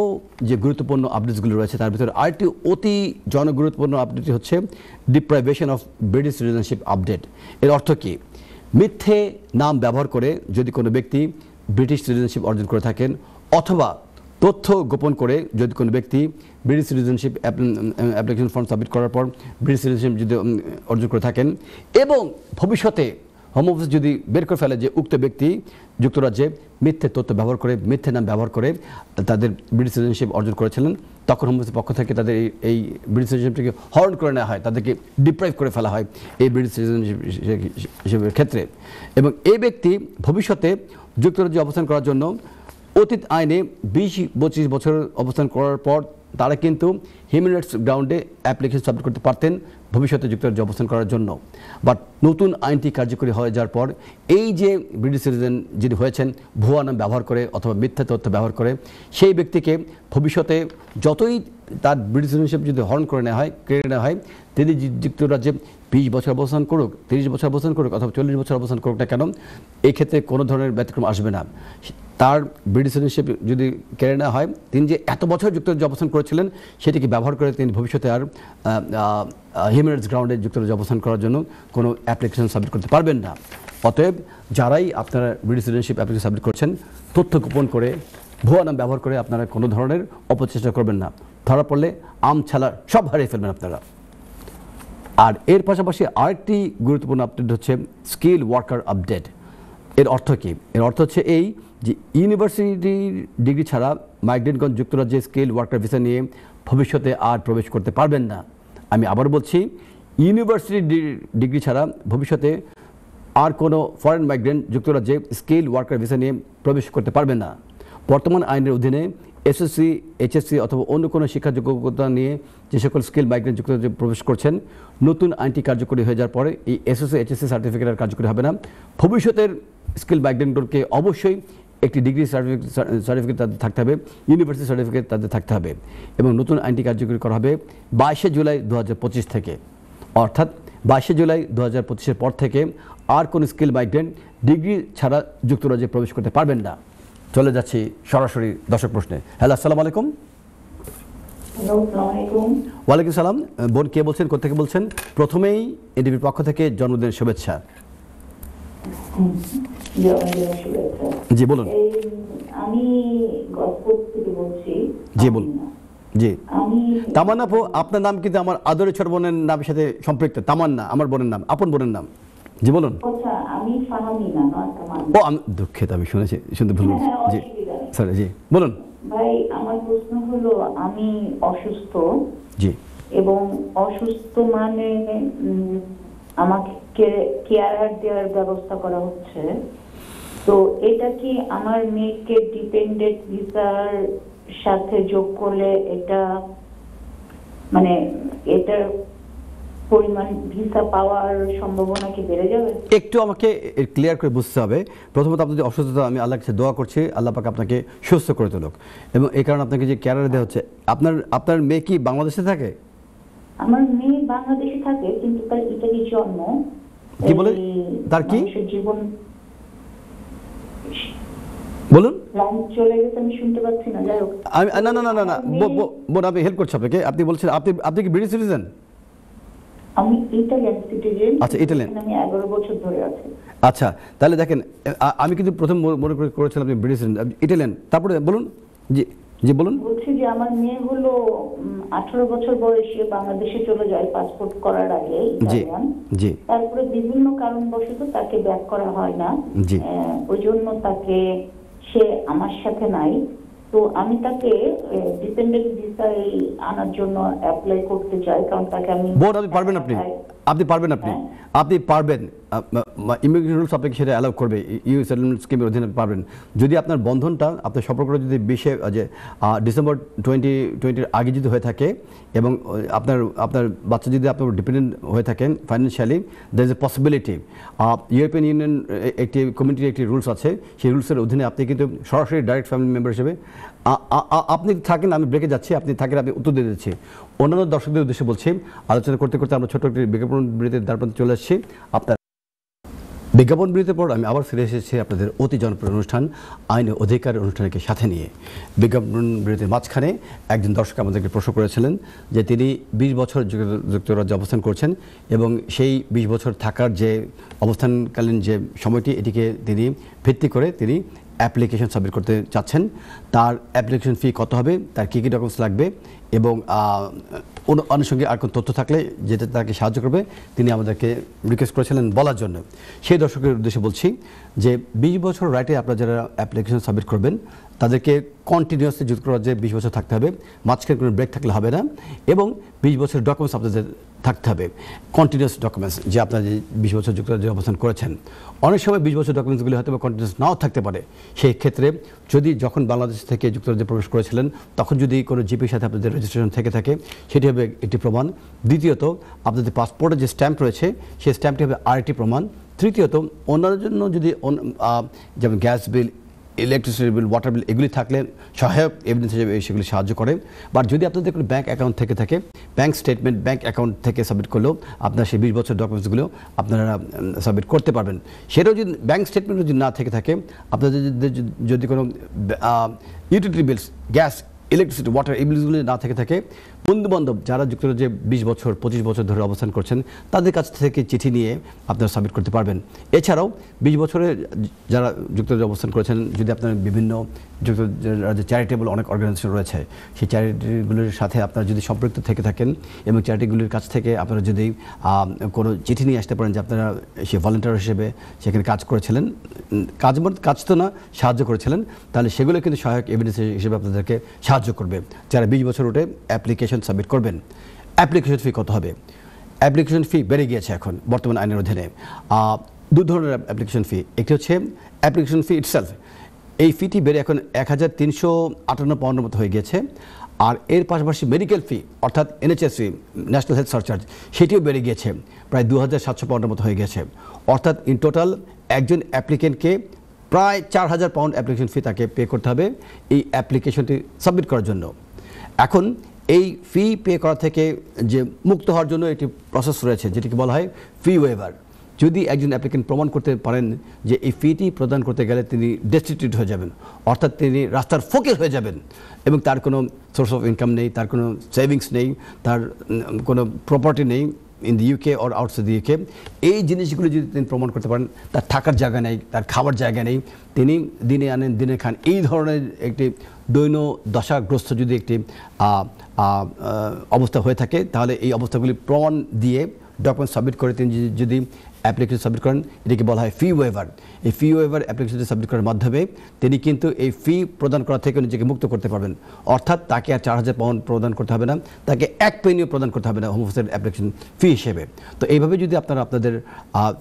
যে গুরুত্বপূর্ণ আপডেটসগুলো রয়েছে তার ভিতরে আরেকটি অতি জনগুরুত্বপূর্ণ আপডেটটি হচ্ছে deprivation of British citizenship update. এর অর্থ কি? মিথ্যে নাম ব্যবহার করে যদি কোনো ব্যক্তি ব্রিটিশ সিটিজেনশিপ অর্জন করে থাকেন, অথবা তথ্য গোপন করে যদি কোনো ব্যক্তি British citizenship application form submit করার পর ব্রিটিশ সিটিজেনশিপ যদি অর্জন করে থাকেন এবং ভবিষ্যতে হোম অফিস যদি বের করে ফেলে যে উক্ত ব্যক্তি যুক্তরাজ্যে মিথ্যে তথ্য ব্যবহার করে, মিথ্যে নাম ব্যবহার করে তাদের ব্রিটিশ সিটিজেনশিপ অর্জন করেছিলেন, তখন হোম অফিসের পক্ষ থেকে তাদের এই ব্রিটিশ সিটিজেনশিপটিকে হরণ করে নেওয়া হয়, তাদেরকে ডিপ্রাইভ করে ফেলা হয় এই ব্রিটিশ সিটিজেনশিপের ক্ষেত্রে। এবং এই ব্যক্তি ভবিষ্যতে যুক্তরাজ্যে অবস্থান করার জন্য অতীত আইনে 20-25 বছর অবস্থান করার পর তারা কিন্তু হিউম্যান রাইটস গ্রাউন্ডে অ্যাপ্লিকেশন সাবমিট করতে পারতেন ভবিষ্যতে যুক্তরাজ্যে অবস্থান করার জন্য। বাট নতুন আইনটি কার্যকরী হয়ে যাওয়ার পর এই যে ব্রিটিশ সিটিজেন যিনি হয়েছেন ভুয়া নাম ব্যবহার করে অথবা মিথ্যা তথ্য ব্যবহার করে, সেই ব্যক্তিকে ভবিষ্যতে যতই তার ব্রিটিশ সিটিজেনশিপ যদি হরণ করে নেওয়া হয়, কেড়ে নেওয়া হয়, তিনি যুক্তরাজ্যে 20 বছর অবস্থান করুক, 30 বছর অবস্থান করুক অথবা 40 বছর অবস্থান করুক না কেন, এই ক্ষেত্রে কোনো ধরনের ব্যতিক্রম আসবে না। তার ব্রিটিশ সিটিজেনশিপ যদি কেড়ে নেওয়া হয়, তিনি যে এত বছর যুক্তরাজ্যে অবস্থান করেছিলেন সেটিকে ব্যবহার করে তিনি ভবিষ্যতে আর হিউম্যান রাইটস গ্রাউন্ডে যুক্তরাজ্যে অবস্থান করার জন্য কোনো অ্যাপ্লিকেশন সাবমিট করতে পারবেন না। অতএব যারাই আপনারা ব্রিটিশ সিটিজেনশিপ অ্যাপ্লিকেশন সাবমিট করছেন, তথ্য গোপন করে ভুয়া নাম ব্যবহার করে আপনারা কোনো ধরনের অপচেষ্টা করবেন না। ধরা পড়লে আম ছালা সব হারিয়ে ফেলবেন আপনারা। আর এর পাশাপাশি আরেকটি গুরুত্বপূর্ণ আপডেট হচ্ছে স্কিল ওয়ার্কার আপডেট। এর অর্থ কী? এর অর্থ হচ্ছে এই যে ইউনিভার্সিটির ডিগ্রি ছাড়া মাইগ্রেন্টগণ যুক্তরাজ্যে স্কিল ওয়ার্কার ভিসা নিয়ে ভবিষ্যতে আর প্রবেশ করতে পারবেন না। আমি আবার বলছি, ইউনিভার্সিটি ডিগ্রি ছাড়া ভবিষ্যতে আর কোনো ফরেন মাইগ্রেন্ট যুক্তরাজ্যে স্কিল ওয়ার্কার ভিসা নিয়ে প্রবেশ করতে পারবেন না। বর্তমান আইনের অধীনে এসএসসি, এইচএসসি অথবা অন্য কোনো শিক্ষা যোগ্যতা নিয়ে যে সকল স্কিল মাইগ্রেন্ট যুক্তরাজ্যে প্রবেশ করছেন, নতুন আইনটি কার্যকরী হয়ে যাওয়ার পরে এই এসএসসি, এইচএসসি সার্টিফিকেট আর কার্যকরী হবে না। ভবিষ্যতের স্কিল মাইগ্রেন্টগুলোকে অবশ্যই একটি ডিগ্রি সার্টিফিকেট তাদের থাকতে হবে, ইউনিভার্সিটি সার্টিফিকেট তাদের থাকতে হবে এবং নতুন আইনটি কার্যকরী করা হবে 22শে জুলাই 2025 থেকে। অর্থাৎ 22শে জুলাই 2025-এর পর থেকে আর কোনো স্কিল মাইগ্রেন্ট ডিগ্রি ছাড়া যুক্তরাজ্যে প্রবেশ করতে পারবেন না। চলে যাচ্ছি সরাসরি দর্শক প্রশ্নে। হ্যালো, আসসালামু আলাইকুম। ওয়ালাইকুম সালাম। বোন, কে বলছেন, কোথা থেকে বলছেন? প্রথমেই এডিবির পক্ষ থেকে জন্মদিনের শুভেচ্ছা। জি বলুন। আমি গসপুর থেকে বলছি। জি বলুন। জি, তামান্না আপু, আপনার নাম কিন্তু আমার আদরের ছোট বোনের নামের সাথে সম্পৃক্ত। তামান্না আমার বোনের নাম, আপন বোনের নাম। জি বলুন। আচ্ছা, আমি ফাহামিনা, নট তামান্না। ও, আমি দুঃখিত, আমি শুনতে ভুল বলছি। জি স্যার, জি বলুন। ভাই, আমার প্রশ্ন হলো, আমি অসুস্থ। জি। এবং অসুস্থ মানে আমাকে কেয়ার দেওয়ার ব্যবস্থা করা হচ্ছে। তো এটা কি আমার মেয়েকে ডিপেন্ডেন্ট ভিসার সাথে যোগ করলে এটা মানে এটার পরিমাণ ভিসা পাওয়ার সম্ভাবনা কি বেড়ে যাবে? একটু আমাকে ক্লিয়ার করে বুঝতে হবে। প্রথমত, আপনার যে অসুস্থতা, আমি আল্লাহর কাছে দোয়া করছি আল্লাহ পাক আপনাকে সুস্থ করে তুলুক, এবং এই কারণে আপনাকে যে কেয়ার দেওয়া হচ্ছে। আপনার মেয়ে কি বাংলাদেশে থাকে? আমার মেয়ে বাংলাদেশে থাকে, কিন্তু তার ইতালি জন্ম। কি বলে? তার কি জীবন বলুন? লাইন চলে গেছে, আমি শুনতে পাচ্ছি না। যাই হোক, না না না না না, বোন, আমি হেল্প করছি আপনাকে। আপনি বলছেন আপনি কি ব্রিটিশ সিটিজেন? আমি ইতালিয়ান সিটিজেন। আচ্ছা, ইটালিয়ান। আমি 11 বছর ধরে আছি। আচ্ছা, তাহলে দেখেন, আমি কিন্তু প্রথম মনে করেছিলাম আপনি ব্রিটিশ ইটালিয়ান। তারপরে বলুন। জি জি বলুন। বলছি যে আমার মেয়ে হলো 18 বছর বয়সে বাংলাদেশে চলে যায় পাসপোর্ট করার আগে, ইতালিয়ান। জি। তারপরে বিভিন্ন কারণবশত তাকে ব্যাক করা হয় না। জি। ওই জন্য তাকে সে আমার সাথে নাই। তো আমি তাকে ডিপেন্ডেন্ট ভিসায় আনার জন্য অ্যাপ্লাই করতে চাই, কারণ তাকে আমি বোর্ড আপনি পারবেন, আপনি পারবেন। ইমিগ্রেশন রুলস আপনাকে সেটা অ্যালাউ করবে, ইউ সেটেলমেন্ট স্কিমের অধীনে পারবেন। যদি আপনার বন্ধনটা, আপনার সম্পর্কটা যদি ডিসেম্বর 2020 আগে যদি হয়ে থাকে এবং আপনার বাচ্চা যদি আপনার ডিপেন্ডেন্ট হয়ে থাকেন financially, there is a possibility. European Union একটি কমিউনিটির একটি রুলস আছে, সেই রুলসের অধীনে আপনি কিন্তু সরাসরি ডাইরেক্ট ফ্যামিলি মেম্বার হিসেবে আপনি থাকেন। আমি ব্রেকে যাচ্ছি, আপনি থাকেন, আপনি উত্তর দিয়ে দিচ্ছি। অন্যান্য দর্শকদের উদ্দেশ্যে বলছি, আলোচনা করতে করতে আমরা ছোট একটি বিজ্ঞাপন বিরতির দ্বারপ্রান্তে চলে আসছি। আপনার বিজ্ঞাপন বিরতির পর আমি আবার ফিরে এসেছি আপনাদের অতি জনপ্রিয় অনুষ্ঠান আইন ও অধিকার অনুষ্ঠানকে সাথে নিয়ে। বিজ্ঞাপন বিরতির মাঝখানে একজন দর্শক আমাদেরকে প্রশ্ন করেছিলেন যে তিনি 20 বছর যুক্তরাজ্যে অবস্থান করছেন এবং সেই 20 বছর থাকার যে অবস্থানকালীন যে সময়টি, এটিকে তিনি ভিত্তি করে তিনি অ্যাপ্লিকেশন সাবমিট করতে চাচ্ছেন। তার অ্যাপ্লিকেশন ফি কত হবে, তার কী কী ডকুমেন্টস লাগবে এবং আনুষঙ্গিক আর কোনো তথ্য থাকলে যেটা তাকে সাহায্য করবে, তিনি আমাদেরকে রিকোয়েস্ট করেছিলেন বলার জন্য। সেই দর্শকের উদ্দেশ্যে বলছি যে 20 বছর রাইটে আপনারা যারা অ্যাপ্লিকেশন সাবমিট করবেন, তাদেরকে কন্টিনিউয়াসলি যুক্তরাজ্যে 20 বছর থাকতে হবে, মাঝখানে কোনো ব্রেক থাকলে হবে না, এবং 20 বছর ডকুমেন্টস আপনাদের থাকতে হবে, কন্টিনিউয়াস ডকুমেন্টস, যে আপনারা যে 20 বছর যুক্তরাজ্যে অবস্থান করেছেন। অনেক সময় 20 বছর ডকুমেন্টসগুলি হয়তো কন্টিনিউয়াস নাও থাকতে পারে। সেই ক্ষেত্রে যদি যখন বাংলাদেশ থেকে যুক্তরাজ্যে প্রবেশ করেছিলেন, তখন যদি কোনো জিপির সাথে আপনাদের রেজিস্ট্রেশন থেকে থাকে, সেটি হবে একটি প্রমাণ। দ্বিতীয়ত, আপনাদের পাসপোর্টের যে স্ট্যাম্প রয়েছে, সেই স্ট্যাম্পটি হবে আরেকটি প্রমাণ। তৃতীয়ত, অন্যান্য জন্য যদি যেমন gas bill, electricity bill, water বিল, এগুলি থাকলে সহায়ক এভিডেন্স হিসেবে সেগুলি সাহায্য করে। বা যদি আপনাদের কোনো ব্যাঙ্ক অ্যাকাউন্ট থেকে থাকে, ব্যাঙ্ক স্টেটমেন্ট ব্যাঙ্ক অ্যাকাউন্ট থেকে সাবমিট করলেও আপনার সেই 20 বছর ডকুমেন্টসগুলো আপনারা সাবমিট করতে পারবেন। সেটাও যদি ব্যাঙ্ক স্টেটমেন্ট যদি না থেকে থাকে, আপনাদের যদি কোনো ইউটিলিটি বিলস, গ্যাস, ইলেকট্রিসিটি, ওয়াটার, এই বিলসগুলি না থেকে থাকে, বন্ধুবান্ধব যারা যুক্তরাজ্যে 20 বছর 25 বছর ধরে অবস্থান করছেন, তাদের কাছ থেকে চিঠি নিয়ে আপনারা সাবমিট করতে পারবেন। এছাড়াও 20 বছরে যারা যুক্তরাজ্যে অবস্থান করেছেন, যদি আপনার বিভিন্ন যুক্তরাজ্যে চ্যারিটেবল অনেক অর্গানাইজেশন রয়েছে, সেই চ্যারিটিগুলির সাথে আপনারা যদি সম্পৃক্ত থেকে থাকেন এবং চ্যারিটিগুলির কাছ থেকে আপনারা যদি কোনো চিঠি নিয়ে আসতে পারেন যে আপনারা সে ভলেন্টিয়ার হিসেবে সেখানে কাজ করেছিলেন, কাজ তো না, সাহায্য করেছিলেন, তাহলে সেগুলো কিন্তু সহায়ক এভিডেন্স হিসেবে আপনাদেরকে সাহায্য করবে। যারা 20 বছর উঠে অ্যাপ্লিকেশন সাবমিট করবেন। অ্যাপ্লিকেশন ফি কত হবে? অ্যাপ্লিকেশন ফি বেড়ে গিয়েছে এখন বর্তমান আইনের অধীনে। 2 ধরনের অ্যাপ্লিকেশন ফি। একটি হচ্ছে অ্যাপ্লিকেশন ফি ইটসেলফ, এই ফিটি বেড়ে এখন 1358 পাউন্ডের মতো হয়ে গেছে। আর এর পাশাপাশি মেডিকেল ফি অর্থাৎ NHS ফি, ন্যাশনাল হেলথ সারচার্জ, সেটিও বেড়ে গিয়েছে, প্রায় 2700 পাউন্ডের মতো হয়ে গেছে। অর্থাৎ ইন টোটাল একজন অ্যাপ্লিকেন্টকে প্রায় 4000 পাউন্ড অ্যাপ্লিকেশন ফি তাকে পে করতে হবে এই অ্যাপ্লিকেশনটি সাবমিট করার জন্য। এখন এই ফি পে করা থেকে যে মুক্ত হওয়ার জন্য একটি প্রসেস রয়েছে যেটিকে বলা হয় ফি ওয়েভার। যদি একজন অ্যাপ্লিকেন্ট প্রমাণ করতে পারেন যে এই ফিটি প্রদান করতে গেলে তিনি ডেস্টিটিউট হয়ে যাবেন, অর্থাৎ তিনি রাস্তার ফকির হয়ে যাবেন এবং তার কোনো সোর্স অফ ইনকাম নেই, তার কোনো সেভিংস নেই, তার কোনো প্রপার্টি নেই in the UK or outside the UK, এই জিনিসগুলো যদি তিনি প্রমাণ করতে পারেন, তার থাকার জায়গা নেই, তার খাবার জায়গা নেই, তিনি দিনে আনেন দিনে খান, এই ধরনের একটি দৈন্য দশাগ্রস্ত যদি একটি অবস্থা হয়ে থাকে, তাহলে এই অবস্থাগুলি প্রমাণ দিয়ে ডকুমেন্ট সাবমিট করে তিনি যদি অ্যাপ্লিকেশন সাবমিট করেন, এটাকে বলা হয় ফি ওয়েভার। এই ফি ওয়েভার অ্যাপ্লিকেশনটি সাবমিট করার মাধ্যমে তিনি কিন্তু এই ফি প্রদান করা থেকে নিজেকে মুক্ত করতে পারবেন। অর্থাৎ তাকে আর 4000 পাউন্ড প্রদান করতে হবে না, তাকে 1 পেনিও প্রদান করতে হবে না হোম অফিসের অ্যাপ্লিকেশন ফি হিসেবে। তো এইভাবে যদি আপনারা আপনাদের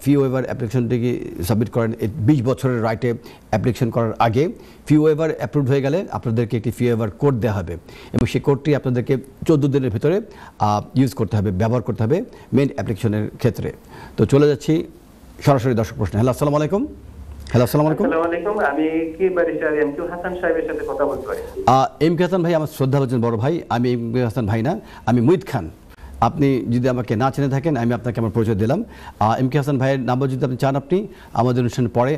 ফি ওয়েভার অ্যাপ্লিকেশনটিকে সাবমিট করেন, 20 বছরের রাইটে অ্যাপ্লিকেশন করার আগে ফি ওয়েভার অ্যাপ্রুভড হয়ে গেলে আপনাদেরকে একটি ফি ওয়েভার কোড দেওয়া হবে এবং সেই কোডটি আপনাদেরকে 14 দিনের ভিতরে ইউজ করতে হবে, ব্যবহার করতে হবে মেইন অ্যাপ্লিকেশনের ক্ষেত্রে। তো চলে যাচ্ছি সরাসরি দর্শক প্রশ্ন। হ্যালো, আসসালামু আলাইকুম। হ্যালো, আসসালামু আলাইকুম। আসসালামু আলাইকুম, আমি কি ব্যারিস্টার এমকে হাসান সাহেবের সাথে কথা বলতে পারি? এমকে হাসান ভাই আমার শ্রদ্ধাভাজন বড় ভাই, আমি এমকে হাসান ভাই না, আমি মুহিত খান। আপনি যদি আমাকে না চিনে থাকেন, আমি আপনাকে আমার পরিচয় দিলাম। এমকে হাসান ভাইয়ের নাম্বার যদি আপনি চান, আপনি আমাদের অনুষ্ঠানের পরে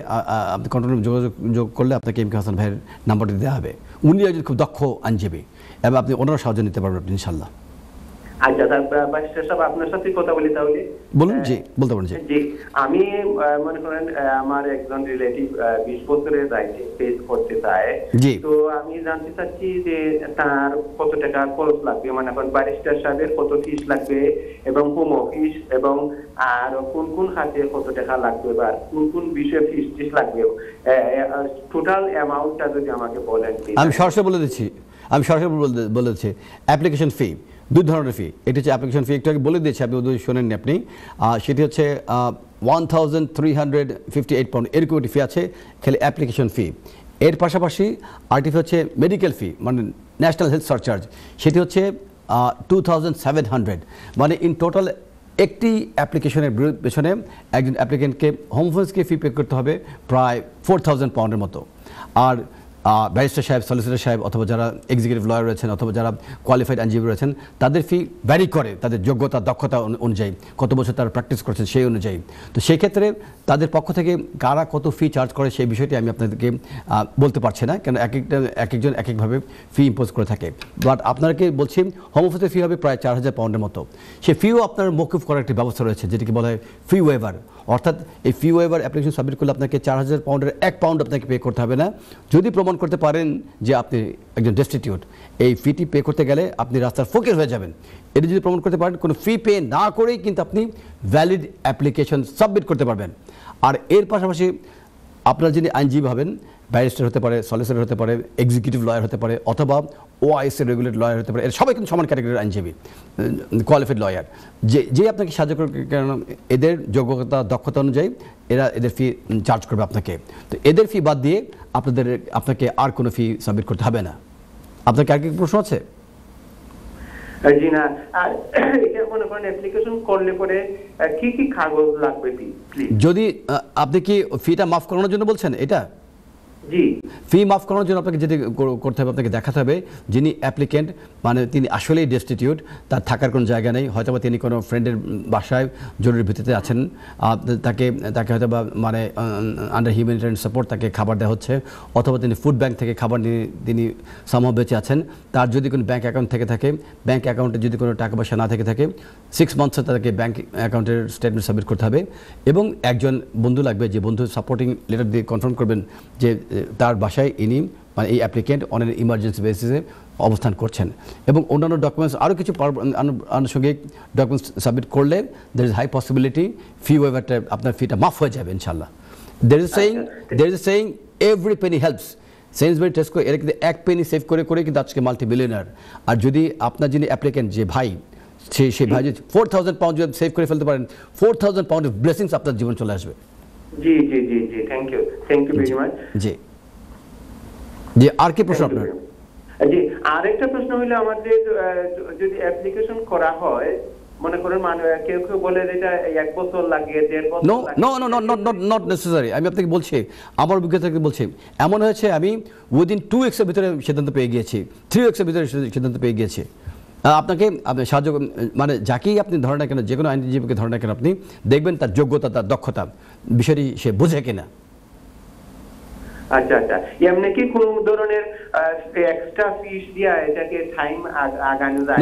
আপনি কন্ট্রোল রুমে যোগাযোগ করলে আপনাকে এমকে হাসান ভাইয়ের নাম্বারটি দেওয়া হবে। উনি একজন খুব দক্ষ আইনজীবী এবং আপনি ওনারা সাহায্য নিতে পারবেন ইনশাল্লাহ। আচ্ছা, ব্যারিস্টার সাহেব আপনার সাথে কথা বলি তাহলে। বলুন। জি, বলতে পারেন। জি, আমি মনে করেন আমার একজন রিলেটিভ 20 বছরের রাইটে ফেস করতে চায়। তো আমি জানতে চাচ্ছি যে তার কত টাকা খরচ লাগবে, মানে এখন ব্যারিস্টার সাহেবের কত ফিস লাগবে এবং হোম অফিস এবং আর কোন কোন খাতে কত টাকা লাগবে বা কোন কোন বিষয়ে ফিস লাগবে, টোটাল অ্যামাউন্টটা যদি আমাকে বলেন। আমি সরাসরি বলে দিচ্ছি, অ্যাপ্লিকেশন ফি 2 ধরনের ফি। এটি হচ্ছে অ্যাপ্লিকেশন ফি, একটু আগে বলে দিয়েছি, আপনি ওদের শোনেননি আপনি। সেটি হচ্ছে 1358 পাউন্ড, এরকম একটি ফি আছে খালি অ্যাপ্লিকেশন ফি। এর পাশাপাশি আরেকটি ফি হচ্ছে মেডিকেল ফি, মানে ন্যাশনাল হেলথ সারচার্জ, সেটি হচ্ছে 2700। মানে ইন টোটাল একটি অ্যাপ্লিকেশনের পেছনে একজন অ্যাপ্লিকেন্টকে হোম অফিসকে ফি পে করতে হবে প্রায় 4000 পাউন্ডের মতো। আর ব্যারিস্টার সাহেব, সলিসিটর সাহেব অথবা যারা এক্সিকিউটিভ লয়ার রয়েছেন অথবা যারা কোয়ালিফাইড আইনজীবী রয়েছেন, তাদের ফি ভ্যারি করে তাদের যোগ্যতা দক্ষতা অনুযায়ী, কত বছর তারা প্র্যাকটিস করছেন সেই অনুযায়ী। তো সেই ক্ষেত্রে তাদের পক্ষ থেকে কারা কত ফি চার্জ করে সেই বিষয়টি আমি আপনাদেরকে বলতে পারছি না, কেন একজন এক একভাবে ফি ইম্পোজ করে থাকে। বাট আপনাকে বলছি হোম অফিসের ফি হবে প্রায় 4000 পাউন্ডের মতো। সে ফিও আপনার মৌকুফ করার একটি ব্যবস্থা রয়েছে যেটিকে বলা হয় ফি ওয়েভার। অর্থাৎ এই ফি ওয়েভার অ্যাপ্লিকেশন সাবমিট করলে আপনাকে 4000 পাউন্ডের 1 পাউন্ড আপনাকে পে করতে হবে না, যদি প্রমাণ করতে পারেন যে আপনি একজন ডেস্টিটিউট। এই ফিটি পে করতে গেলে আপনি রাস্তার ফকির হয়ে যাবেন। এটি যদি প্রমাণ করতে পারেন, কোনো ফি পে না করেই কিন্তু আপনি ভ্যালিড অ্যাপ্লিকেশন সাবমিট করতে পারবেন। আর এর পাশাপাশি আপনার যিনি আইনজীবী হবেন, ব্যারিস্টার হতে পারে, সলিসিটর হতে পারে, এক্সিকিউটিভ লয়ার হতে পারে অথবা OIS এর রেগুলেটেড লয়ার হতে পারে, এর সবাই কিন্তু সমান ক্যাটাগরির আইনজীবী, কোয়ালিফাইড লয়ার। যে আপনাকে সাহায্য করবে, কারণ এদের যোগ্যতা দক্ষতা অনুযায়ী এদের ফি চার্জ করবে আপনাকে। তো এদের ফি বাদ দিয়ে আপনাকে আর কোনো ফি সাবমিট করতে হবে না। আপনার কি আর কি প্রশ্ন আছে? জি না, আর এটা মনে করেন অ্যাপ্লিকেশন করলে পরে কি কি কাগজ লাগবে প্লিজ? যদি আপনি কি ফিটা মাফ করানোর জন্য বলছেন এটা? জি, ফি মাফ করানোর জন্য আপনাকে যেটি করতে হবে, আপনাকে দেখাতে হবে যিনি অ্যাপ্লিকেন্ট, মানে তিনি আসলেই ডেস্টিটিউট, তার থাকার কোনো জায়গা নেই, হয়তোবা তিনি কোনো ফ্রেন্ডের বাসায় জরুরি ভিত্তিতে আছেন, তাকে হয়তো বা মানে আন্ডার হিউম্যানিটেরিয়ান সাপোর্ট তাকে খাবার দেওয়া হচ্ছে, অথবা তিনি ফুড ব্যাংক থেকে খাবার নিয়ে তিনি সামহ বেঁচে আছেন। তার যদি কোনো ব্যাংক অ্যাকাউন্ট থেকে থাকে, ব্যাংক অ্যাকাউন্টে যদি কোনো টাকা পয়সা না থেকে থাকে, 6 মান্থসে তাদেরকে ব্যাংক অ্যাকাউন্টের স্টেটমেন্ট সাবমিট করতে হবে। এবং একজন বন্ধু লাগবে, যে বন্ধু সাপোর্টিং লেটার দিয়ে কনফার্ম করবেন যে তার বাসায় ইনি মানে এই অ্যাপ্লিকেন্ট অনেক ইমার্জেন্সি বেসিসে অবস্থান করছেন। এবং অন্যান্য ডকুমেন্টস আরও কিছু আনুষঙ্গিক ডকুমেন্টস সাবমিট করলে there is high possibility fee ওয়েভারটা আপনার ফিটা মাফ হয়ে যাবে ইনশাল্লাহ। There is saying every penny helps. Sainsbury test করে এরা কিন্তু 1 পেনি সেভ করে কিন্তু আজকে মাল্টি বিলিয়নার। আর যদি আপনার যিনি অ্যাপ্লিকেন্ট, যে ভাই, সেই ভাই যদি 4000 পাউন্ড যদি সেভ করে ফেলতে পারেন, 4000 পাউন্ডের ব্লেসিংস আপনার জীবন চলে আসবে। জি জি জি জি, থ্যাংক ইউ ভেরি মাচ। জি, জি, আর কি প্রশ্ন আপনার? জি, আরেকটা প্রশ্ন হলো আমাদের যদি অ্যাপ্লিকেশন করা হয়, মনে করেন কেউ কেউ বলে এটা 1 বছর লাগে, 1.5 বছর লাগে। Not necessary. আমি আপনাকে বলছি, আমার অভিজ্ঞতা থেকে বলছি, এমন হয়েছে আমি উইদিন 2 weeks এর ভিতরে সিদ্ধান্ত পেয়ে গিয়েছি, 3 weeks এর ভিতরে সিদ্ধান্ত পেয়ে গিয়েছি। আপনাকে সাহায্য, মানে যাকেই আপনি ধরেন না কেন, যে কোনো আইনজীবীকে ধরেন না কেন, আপনি দেখবেন তার যোগ্যতা, তার দক্ষতা, বিষয়টি সে বোঝে কিনা। আচ্ছা আচ্ছা, এমনি কি কোন ধরনের এক্সট্রা ফিস দিয়া এটাকে টাইম আগানো যায়?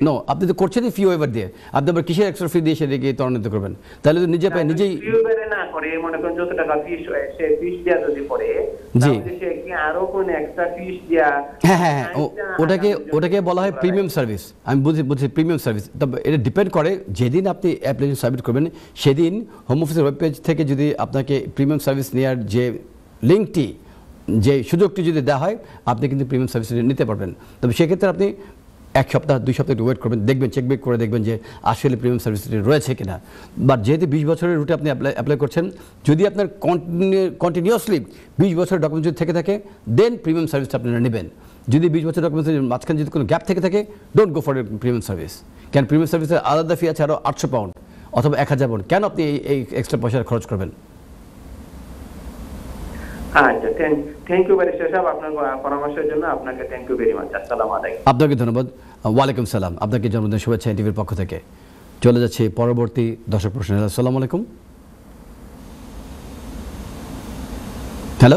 নো, আপনি তো করছেনই ফি ওয়েভার দিয়ে, আপনি আবার কিসের এক্সট্রা ফি দিয়ে সেটাকে ত্বরান্বিত করবেন? তাহলে তো নিজে পায় নিজেই ফি ওয়েভার না করে, মনে করেন যত টাকা ফিস সে ফিস দিয়া যদি পড়ে, তাহলে সে কি আরো কোন এক্সট্রা ফিস দিয়া? হ্যাঁ, ওটাকে বলা হয় প্রিমিয়াম সার্ভিস। আমি বুঝি প্রিমিয়াম সার্ভিস। তবে এটা ডিপেন্ড করে, যেদিন আপনি অ্যাপ্লিকেশন সাবমিট করবেন সেদিন হোম অফিসের ওয়েব পেজ থেকে যদি আপনাকে প্রিমিয়াম সার্ভিস নেওয়ার যে লিঙ্কটি, যে সুযোগটি যদি দেওয়া হয়, আপনি কিন্তু প্রিমিয়াম সার্ভিস নিতে পারবেন। তবে সেক্ষেত্রে আপনি 1 সপ্তাহ 2 সপ্তাহ একটু ওয়েট করবেন, দেখবেন, চেকবেক করে দেখবেন যে আসলে প্রিমিয়াম সার্ভিসটি রয়েছে কিনা। বাট যেহেতু 20 বছরের রুটে আপনি অ্যাপ্লাই করছেন, যদি আপনার কন্টিনিউয়াসলি 20 বছরের ডকুমেন্ট যদি থেকে থাকে, দেন প্রিমিয়াম সার্ভিসটা আপনারা নেবেন। যদি 20 বছর ডকুমেন্টের মাঝখানে যদি কোনো গ্যাপ থেকে থাকে, don't go for premium service. কেন প্রিমিয়াম সার্ভিসের আলাদা ফি আছে আরও 800 পাউন্ড অথবা 1000 পাউন্ড। কেন আপনি এই এক্সট্রা পয়সা খরচ করবেন? আচ্ছা, থ্যাংক ইউ ব্যারিস্টার সাহেব, আপনার পরামর্শের জন্য আপনাকে থ্যাংক ইউ ভেরি মাচ। আসসালামু আলাইকুম। আপনাকে ধন্যবাদ। ওয়ালাইকুম সালাম। আপনাকে জন্মদিন শুভেচ্ছা টিভির পক্ষ থেকে। চলে যাচ্ছে পরবর্তী দর্শক প্রশ্ন। আসসালামু আলাইকুম। হ্যালো,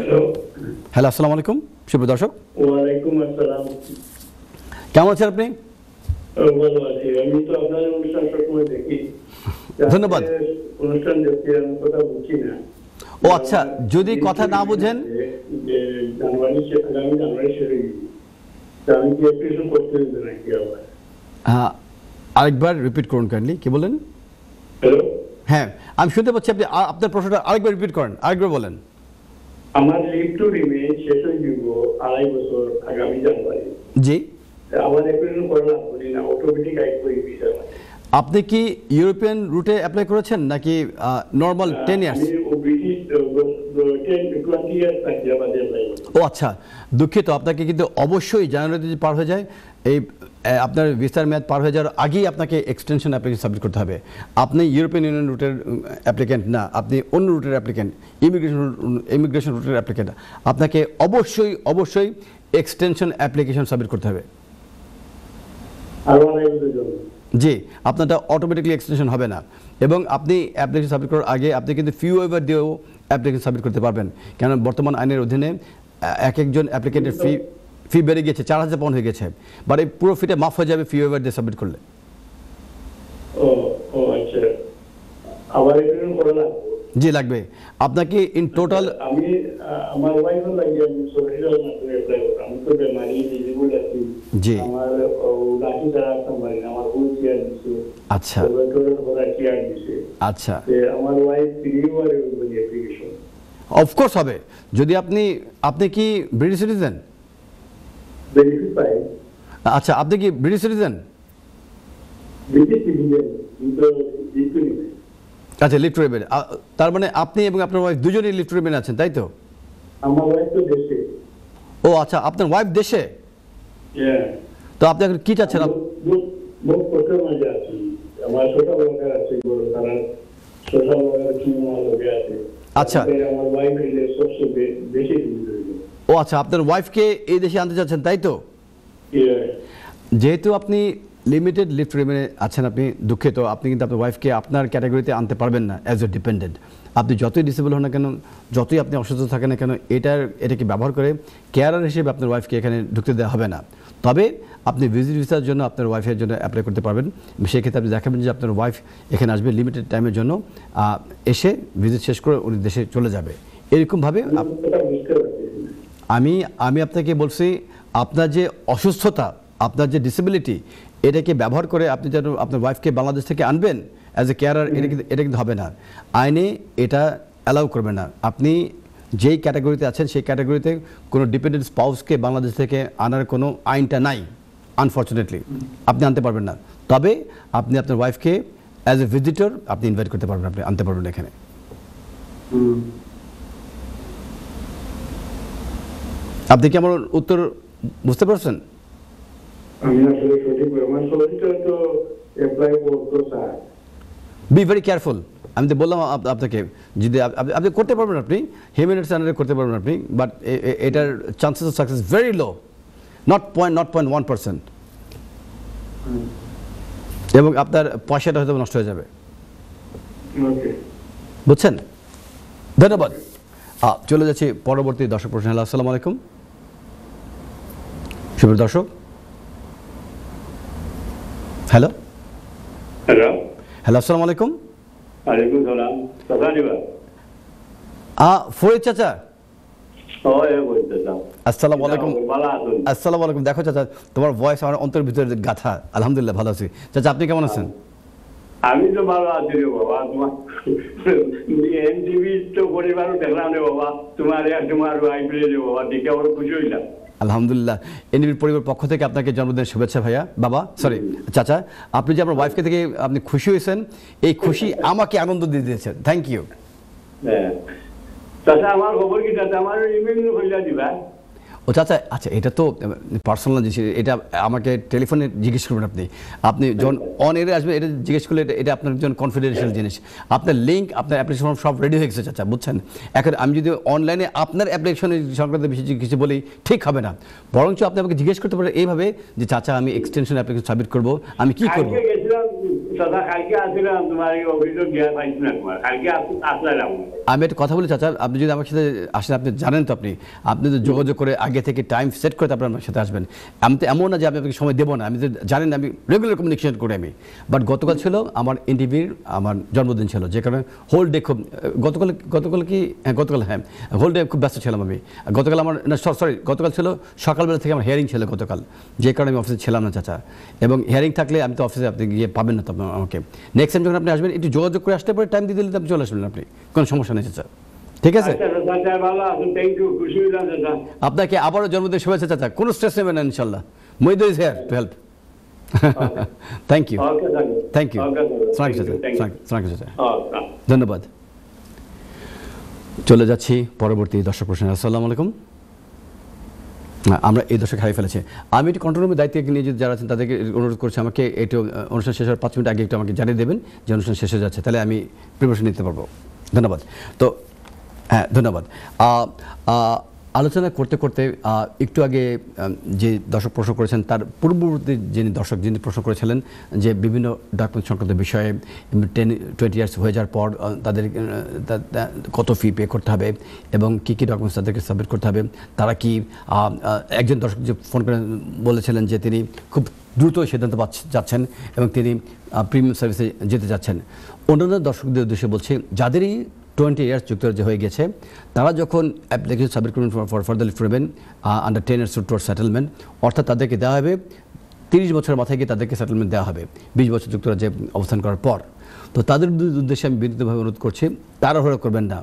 আসসালামু আলাইকুম শুভ দর্শক। ওয়ালাইকুম আসসালাম। কেমন আছেন আপনি? ভালো আছি। আমি তো আপনার অনুষ্ঠান সবসময় দেখি। ধন্যবাদ। অনুষ্ঠান দেখতে আমি কথা বুঝছি না। ও আচ্ছা, যদি কথা না বুঝেন, যে আগামী জানুয়ারি শুরু, আমি কি অ্যাপ্লিকেশন করতে হবে নাকি আবার? আরেকবার রিপিট করুন কাইন্ডলি, কি বলেন? হ্যালো, হ্যাঁ আমি শুনতে পাচ্ছি, আপনি আপনার প্রশ্নটা আরেকবার রিপিট করেন, আরেকবার বলেন। আমার লিভ টু রিমেইন শেষ হয়ে যাব 2.5 বছর আগামী জানুয়ারি। জি, আমার অ্যাপ্লিকেশন করা লাগবে না, অটোমেটিক আই করে ভিসা। আপনি কি ইউরোপিয়ান রুটে অ্যাপ্লাই করেছেন নাকি নর্মাল 10 ইয়ার্স? আমি ব্রিটিশ 20 ইয়ার্স থাকি আমাদের অ্যাপ্লাই করতে। ও আচ্ছা, দুঃখিত। আপনাকে কিন্তু অবশ্যই জানুয়ারিতে যদি পার হয়ে যায়, এই আপনার ভিসার মেয়াদ পার হয়ে যাওয়ার আগেই আপনাকে এক্সটেনশন অ্যাপ্লিকেশন সাবমিট করতে হবে। আপনি ইউরোপিয়ান ইউনিয়ন রুটের অ্যাপ্লিক্যান্ট না, আপনি অন্য রুটের অ্যাপ্লিক্যান্ট, ইমিগ্রেশন রুটের অ্যাপ্লিক্যান্ট। আপনাকে অবশ্যই এক্সটেনশন অ্যাপ্লিকেশন সাবমিট করতে হবে। জি, আপনারটা অটোমেটিকলি এক্সটেনশন হবে না। এবং আপনি অ্যাপ্লিকেশন সাবমিট করার আগে আপনি কিন্তু ফি ওয়েভার দিয়েও অ্যাপ্লিকেশন সাবমিট করতে পারবেন। কেন বর্তমান আইনের অধীনে একজন অ্যাপ্লিকেন্টের ফি বেড়ে গেছে, 4000 পাউন্ড হয়ে গেছে। বাট এই পুরো ফিটা মাফ হয়ে যাবে ফি ওয়েভার দিয়ে সাবমিট করলে। ও আচ্ছা, আবার এপ্লিকেশন করা লাগবে? জি লাগবে। আপনাকে ইন টোটাল, আমি আমার ওয়াইফ লাগে, আমি সোশ্যাল মাধ্যমে অ্যাপ্লাই করব। আমি তো বেমারি ডিজেবল আছি। জি, আমার লাঠি দ্বারা সম্ভব না, আমার হুইল চেয়ার দিছে। আচ্ছা, ওভারডোর করা চেয়ার দিছে। আচ্ছা, আমার ওয়াইফ রিনিউয়াল অ্যাপ্লিকেশন অফকোর্স হবে। যদি আপনি কি ব্রিটিশ সিটিজেন? বেনিফিট পাই। আচ্ছা, আপনি কি ব্রিটিশ সিটিজেন? ব্রিটিশ সিটিজেন, কিন্তু ইকুইলি। আচ্ছা, লিভ টু রিমেইন। তার মানে আপনি এবং আপনার ওয়াইফ দুজনেই লিভ টু রিমেইন আছেন, তাই তো? আমার ওয়াইফ তো দেশে। ও আচ্ছা, আপনার ওয়াইফ দেশে? তো আপনি এখন কি চাচ্ছেন? বহুত কঠোর মধ্যে আছি। আমার সোশ্যাল ওয়ার্কার আছে, বড় তারা সোশ্যাল ওয়ার্কার টিম আমাদের আছে। আচ্ছা, আমার ওয়াইফ এর সবচেয়ে বেশি। ও আচ্ছা, আপনার ওয়াইফকে এই দেশে আনতে চাচ্ছেন, তাই তো? যেহেতু আপনি লিমিটেড লিভ টু রিমেইনে আছেন, আপনি দুঃখিত, আপনি কিন্তু আপনার ওয়াইফকে আপনার ক্যাটাগরিতে আনতে পারবেন না অ্যাজ এ ডিপেন্ডেন্ট। আপনি যতই ডিসেবল হন না কেন, যতই আপনি অসুস্থ থাকেন না কেন, এটাকে ব্যবহার করে কেয়ারার হিসেবে আপনার ওয়াইফকে এখানে ঢুকতে দেওয়া হবে না। তবে আপনি ভিজিট ভিসার জন্য আপনার ওয়াইফের জন্য অ্যাপ্লাই করতে পারবেন। সেক্ষেত্রে আপনি দেখাবেন যে আপনার ওয়াইফ এখানে আসবে লিমিটেড টাইমের জন্য, এসে ভিজিট শেষ করে উনি দেশে চলে যাবে। এরকমভাবে আমি আপনাকে বলছি, আপনার যে অসুস্থতা, আপনার যে ডিসেবিলিটি, এটাকে ব্যবহার করে আপনি যেন আপনার ওয়াইফকে বাংলাদেশ থেকে আনবেন অ্যাজ এ কেয়ারার, এটা কিন্তু হবে না। আইনে এটা অ্যালাউ করবে না। আপনি যেই ক্যাটাগরিতে আছেন সেই ক্যাটাগরিতে কোনো ডিপেন্ডেন্ট স্পাউসকে বাংলাদেশ থেকে আনার কোনো আইনটা নাই, আনফর্চুনেটলি আপনি আনতে পারবেন না। তবে আপনি আপনার ওয়াইফকে অ্যাজ এ ভিজিটর আপনি ইনভাইট করতে পারবেন, আপনি আনতে পারবেন এখানে। আপনি কি আমার উত্তর বুঝতে পারছেন? আমি আসলে সঠিক আমার সঠিকটা তো অ্যাপ্লাই করতে চাই। Be very careful. আমি তো বললাম আপনাকে, যদি আপনি করতে পারবেন, আপনি হিউম্যানিটিস আন্ডারে করতে পারবেন আপনি, বাট এটার chances of success very low, not 0.1%, এবং আপনার পয়সাটা হয়তো নষ্ট হয়ে যাবে। ওকে, বুঝছেন? ধন্যবাদ। চলে যাচ্ছি পরবর্তী দর্শক প্রশ্ন। হ্যালো, আসসালামু আলাইকুম সুপ্রিয় দর্শক। হ্যালো হ্যালো, হ্যালো, আসসালামু আলাইকুম। ওয়ালাইকুম সালাম। কথা দিবা? ফরিদ চাচা, ওই বলতেছিলাম। আসসালামু আলাইকুম। ভালো আছেন? আসসালামু আলাইকুম। দেখো চাচা, তোমার ভয়েস আমার অন্তরের ভিতরে গাথা। আলহামদুলিল্লাহ ভালো আছি। চাচা, আপনি কেমন আছেন? আমি তো ভালো আছি রে বাবা। তোমার এনটিভি তো পরিবারও দেখলাম রে বাবা, তোমার আইপিএল রে বাবা, দেখে আমার খুশি হইলাম। আলহামদুলিল্লাহ। এনবির পরিবার পক্ষ থেকে আপনাকে জন্মদিনের শুভেচ্ছা ভাইয়া, বাবা, সরি চাচা। আপনি যে আপনার ওয়াইফকে থেকে আপনি খুশি হয়েছেন, এই খুশি আমাকে আনন্দ দিয়ে দিয়েছেন। Thank you. হ্যাঁ চাচা, আমার খবর কি চাচা? আমার ইমেল হইলা দিবা? ও চাচা, আচ্ছা, এটা তো পার্সোনাল জিনিস, এটা আমাকে টেলিফোনে জিজ্ঞেস করবেন। আপনি যখন অন এয়ারে আসবেন এটা জিজ্ঞেস করলে এটা আপনার জন্য কনফিডেন্সিয়াল জিনিস। আপনার লিঙ্ক, আপনার অ্যাপ্লিকেশন সব রেডি হয়ে গেছে চাচা, বুঝছেন? এখন আমি যদি অনলাইনে আপনার অ্যাপ্লিকেশনের সংক্রান্ত বিষয়ে কিছু বলি, ঠিক হবে না। বরঞ্চ আপনি আমাকে জিজ্ঞেস করতে পারেন এইভাবে যে চাচা, আমি এক্সটেনশন অ্যাপ্লিকেশন সাবমিট করবো, আমি কি করবো? চাচা কালকে আসছিলাম, তোমার এই অভিযোগ দেওয়া পাইছি না তোমার, কালকে আসলাম। আমি একটা কথা বলি চাচা, আপনি যদি আমার সাথে আসেন, আপনি জানেন তো, আপনি তো যোগাযোগ করে আগে থেকে টাইম সেট করে তারপর আমার সাথে আসবেন। আমি তো এমন না যে আমি আপনাকে সময় দেবো না, আমি তো জানেন আমি রেগুলার কমিউনিকেশন করি আমি। বাট গতকাল ছিল আমার এনটিভির আমার জন্মদিন ছিল, যে কারণে হোল ডে খুব গতকাল হোল ডে খুব ব্যস্ত ছিলাম আমি। গতকাল আমার গতকাল ছিল সকালবেলা থেকে আমার হিয়ারিং ছিল গতকাল, যে কারণে আমি অফিসে ছিলাম না চাচা। এবং হিয়ারিং থাকলে আমি তো অফিসে আপনি গিয়ে পাবেন না তো আমাকে। নেক্সট টাইম যখন আপনি আসবেন, একটু যোগাযোগ করে আসতে পারে, টাইম দিয়ে দিলে আপনি চলে আসবেন, আপনি কোনো সমস্যা নেই চাচা। ঠিক আছে, আপনাকে আবারও জন্মদিন শুভেচ্ছা চাচা। কোনো স্ট্রেস নেবেন না, ইনশাল্লাহ। Mohidul is here to help. Thank you, thank you, চাচা, ধন্যবাদ। চলে যাচ্ছি পরবর্তী দর্শক প্রশ্ন। আসসালামু আলাইকুম। আমরা এই দর্শক হারিয়ে ফেলেছি। আমি একটু কন্ট্রোল রুমের দায়িত্বে নিয়ে যদি যারা আছেন তাদেরকে অনুরোধ করছি, আমাকে একটু অনুষ্ঠান শেষ হওয়ার 5 মিনিট আগে একটু আমাকে জানিয়ে দেবেন যে অনুষ্ঠান শেষ হয়ে যাচ্ছে, তাহলে আমি প্রিপারেশন নিতে পারবো। ধন্যবাদ। তো হ্যাঁ, ধন্যবাদ। আলোচনা করতে করতে একটু আগে যে দর্শক প্রশ্ন করেছেন, তার পূর্ববর্তী যিনি প্রশ্ন করেছিলেন যে বিভিন্ন ডকুমেন্ট সংক্রান্ত বিষয়ে 10-20 ইয়ার্স হয়ে যাওয়ার পর তাদের কত ফি পে করতে হবে এবং কী কী ডকুমেন্টস তাদেরকে সাবমিট করতে হবে, তারা কি একজন দর্শক যে ফোন করে বলেছিলেন যে তিনি খুব দ্রুত সিদ্ধান্ত যাচ্ছেন এবং তিনি প্রিমিয়াম সার্ভিসে যেতে যাচ্ছেন। অন্যান্য দর্শকদের উদ্দেশ্যে বলছি, যাদেরই 20 ইয়ার্স যুক্তরাজ্যে হয়ে গেছে, তারা যখন অ্যাপ্লিকেশন সাবমিট করবেন ফর ফার্দার লিভ করবেন আন্ডার 10 ইয়ার্স টুয়ার্ড সেটেলমেন্ট, অর্থাৎ তাদেরকে দেওয়া হবে 30 বছরের মাথায় গিয়ে তাদেরকে সেটেলমেন্ট দেওয়া হবে 20 বছর যুক্তরাজ্যে অবস্থান করার পর। তো তাদের উদ্দেশ্যে আমি বিনীতভাবে অনুরোধ করছি, তাড়াহুড়ো করবেন না।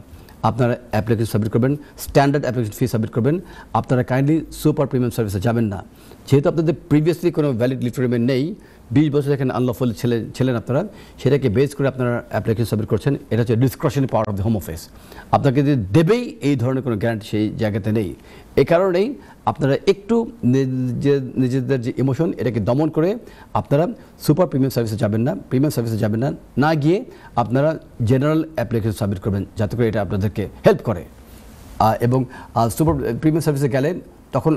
আপনারা অ্যাপ্লিকেশন সাবমিট করবেন, স্ট্যান্ডার্ড অ্যাপ্লিকেশন ফি সাবমিট করবেন। আপনারা কাইন্ডলি সুপার প্রিমিয়াম সার্ভিসে যাবেন না, যেহেতু আপনাদের প্রিভিয়াসলি কোনো ভ্যালিড লিভ রিমেন্ট নেই, 20 বছর এখানে আনলফুল ছিলেন আপনারা, সেটাকে বেস করে আপনারা অ্যাপ্লিকেশন সাবমিট করছেন। এটা হচ্ছে discretionary power of the home office. আপনাকে যদি দেবেই এই ধরনের কোনো গ্যারান্টি সেই জায়গাতে নেই। এই কারণেই আপনারা একটু নিজেদের যে ইমোশন, এটাকে দমন করে আপনারা সুপার প্রিমিয়াম সার্ভিসে যাবেন না, না গিয়ে আপনারা জেনারেল অ্যাপ্লিকেশন সাবমিট করবেন, যাতে করে এটা আপনাদেরকে হেল্প করে। এবং সুপার প্রিমিয়াম সার্ভিসে গেলে তখন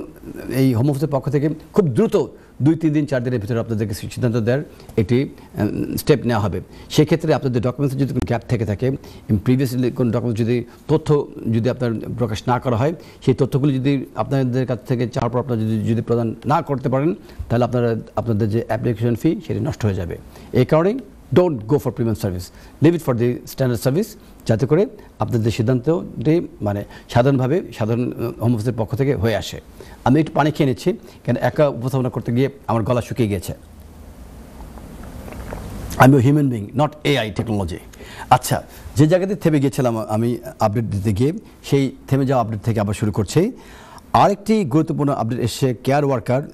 এই হোম অফিসের পক্ষ থেকে খুব দ্রুত 2-3 দিন 4 দিনের ভিতরে আপনাদেরকে সিদ্ধান্ত দেওয়ার একটি স্টেপ নেওয়া হবে। সেক্ষেত্রে আপনাদের ডকুমেন্টসে যদি কোনো গ্যাপ থেকে থাকে, প্রিভিয়াসলি কোনো ডকুমেন্টস যদি তথ্য আপনার প্রকাশ না করা হয়, সেই তথ্যগুলি যদি আপনাদের কাছ থেকে চাওয়ার পর আপনারা যদি প্রদান না করতে পারেন, তাহলে আপনাদের যে অ্যাপ্লিকেশন ফি সেটি নষ্ট হয়ে যাবে। এই কারণেই don't go for premium service, leave it for the standard service, যাতে করে আপনাদের সিদ্ধান্তটি সাধারণ হোম অফিসের পক্ষ থেকে হয়ে আসে। আমি একটু পানি খেয়ে নিচ্ছি, কেন একা উপস্থাপনা করতে গিয়ে আমার গলা শুকিয়ে গেছে। আমি human being, not AI technology. আচ্ছা, যে জায়গাতে থেমে গিয়েছিলাম আমি আপডেট দিতে গিয়ে, সেই থেমে যাওয়া আপডেট থেকে আবার শুরু করছি। আরেকটি গুরুত্বপূর্ণ আপডেট এসছে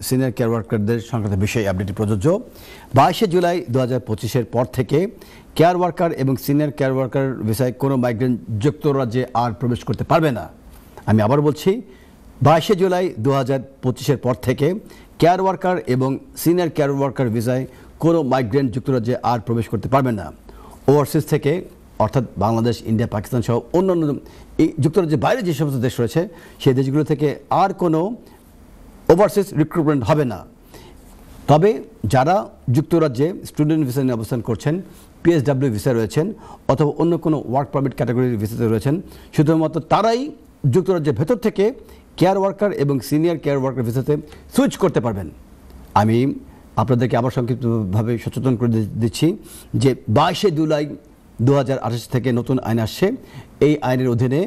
সিনিয়র কেয়ার ওয়ার্কারদের সংক্রান্ত বিষয়ে। আপডেটটি প্রযোজ্য 22শে জুলাই 2025-এর পর থেকে কেয়ার ওয়ার্কার এবং সিনিয়র কেয়ার ওয়ার্কার ভিসায় কোনো মাইগ্রেন্ট যুক্তরাজ্যে আর প্রবেশ করতে পারবে না। আমি আবার বলছি, 22 জুলাই 2025-এর পর থেকে কেয়ার ওয়ার্কার এবং সিনিয়র কেয়ার ওয়ার্কার ভিসায় কোনো মাইগ্রেন্ট যুক্তরাজ্যে আর প্রবেশ করতে পারবেন না। ওভারসিজ থেকে অর্থাৎ বাংলাদেশ, ইন্ডিয়া, পাকিস্তান সহ অন্যান্য এই যুক্তরাজ্যের বাইরে যে সমস্ত দেশ রয়েছে সেই দেশগুলো থেকে আর কোনো ওভারসিজ রিক্রুটমেন্ট হবে না। তবে যারা যুক্তরাজ্যে স্টুডেন্ট ভিসা নিয়ে অবস্থান করছেন, পিএসডব্লিউ ভিসা রয়েছেন অথবা অন্য কোনো ওয়ার্ক পারমিট ক্যাটাগরির ভিসাতে রয়েছেন, শুধুমাত্র তারাই যুক্তরাজ্যের ভেতর থেকে কেয়ার ওয়ার্কার এবং সিনিয়র কেয়ার ওয়ার্কার ভিসাতে সুইচ করতে পারবেন। আমি আপনাদেরকে আবার সংক্ষিপ্তভাবে সচেতন করে দিচ্ছি যে 22 জুলাই 2028 থেকে নতুন আইন আসছে। এই আইনের অধীনে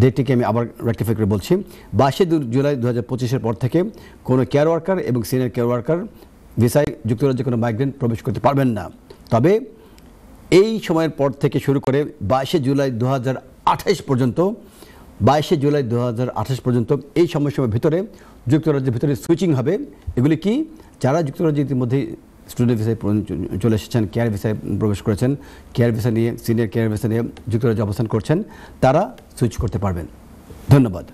ডেটটিকে আমি আবার রেক্টিফাই করে বলছি, 22 জুলাই 2025-এর পর থেকে কোনো কেয়ার ওয়ার্কার এবং সিনিয়র কেয়ার ওয়ার্কার ভিসায় যুক্তরাজ্যে কোনো মাইগ্রেন্ট প্রবেশ করতে পারবেন না। তবে এই সময়ের পর থেকে শুরু করে 22 জুলাই 2028 পর্যন্ত 22 জুলাই 2028 পর্যন্ত এই সময়ের ভিতরে যুক্তরাজ্যের ভিতরে সুইচিং হবে। এগুলি কি? যারা যুক্তরাজ্যে ইতিমধ্যে স্টুডেন্ট ভিসায় চলে এসেছেন, কেয়ার ভিসায় প্রবেশ করেছেন, কেয়ার ভিসা নিয়ে সিনিয়র কেয়ার ভিসা নিয়ে যুক্তরাজ্যে অবস্থান করছেন, তারা সুইচ করতে পারবেন। ধন্যবাদ।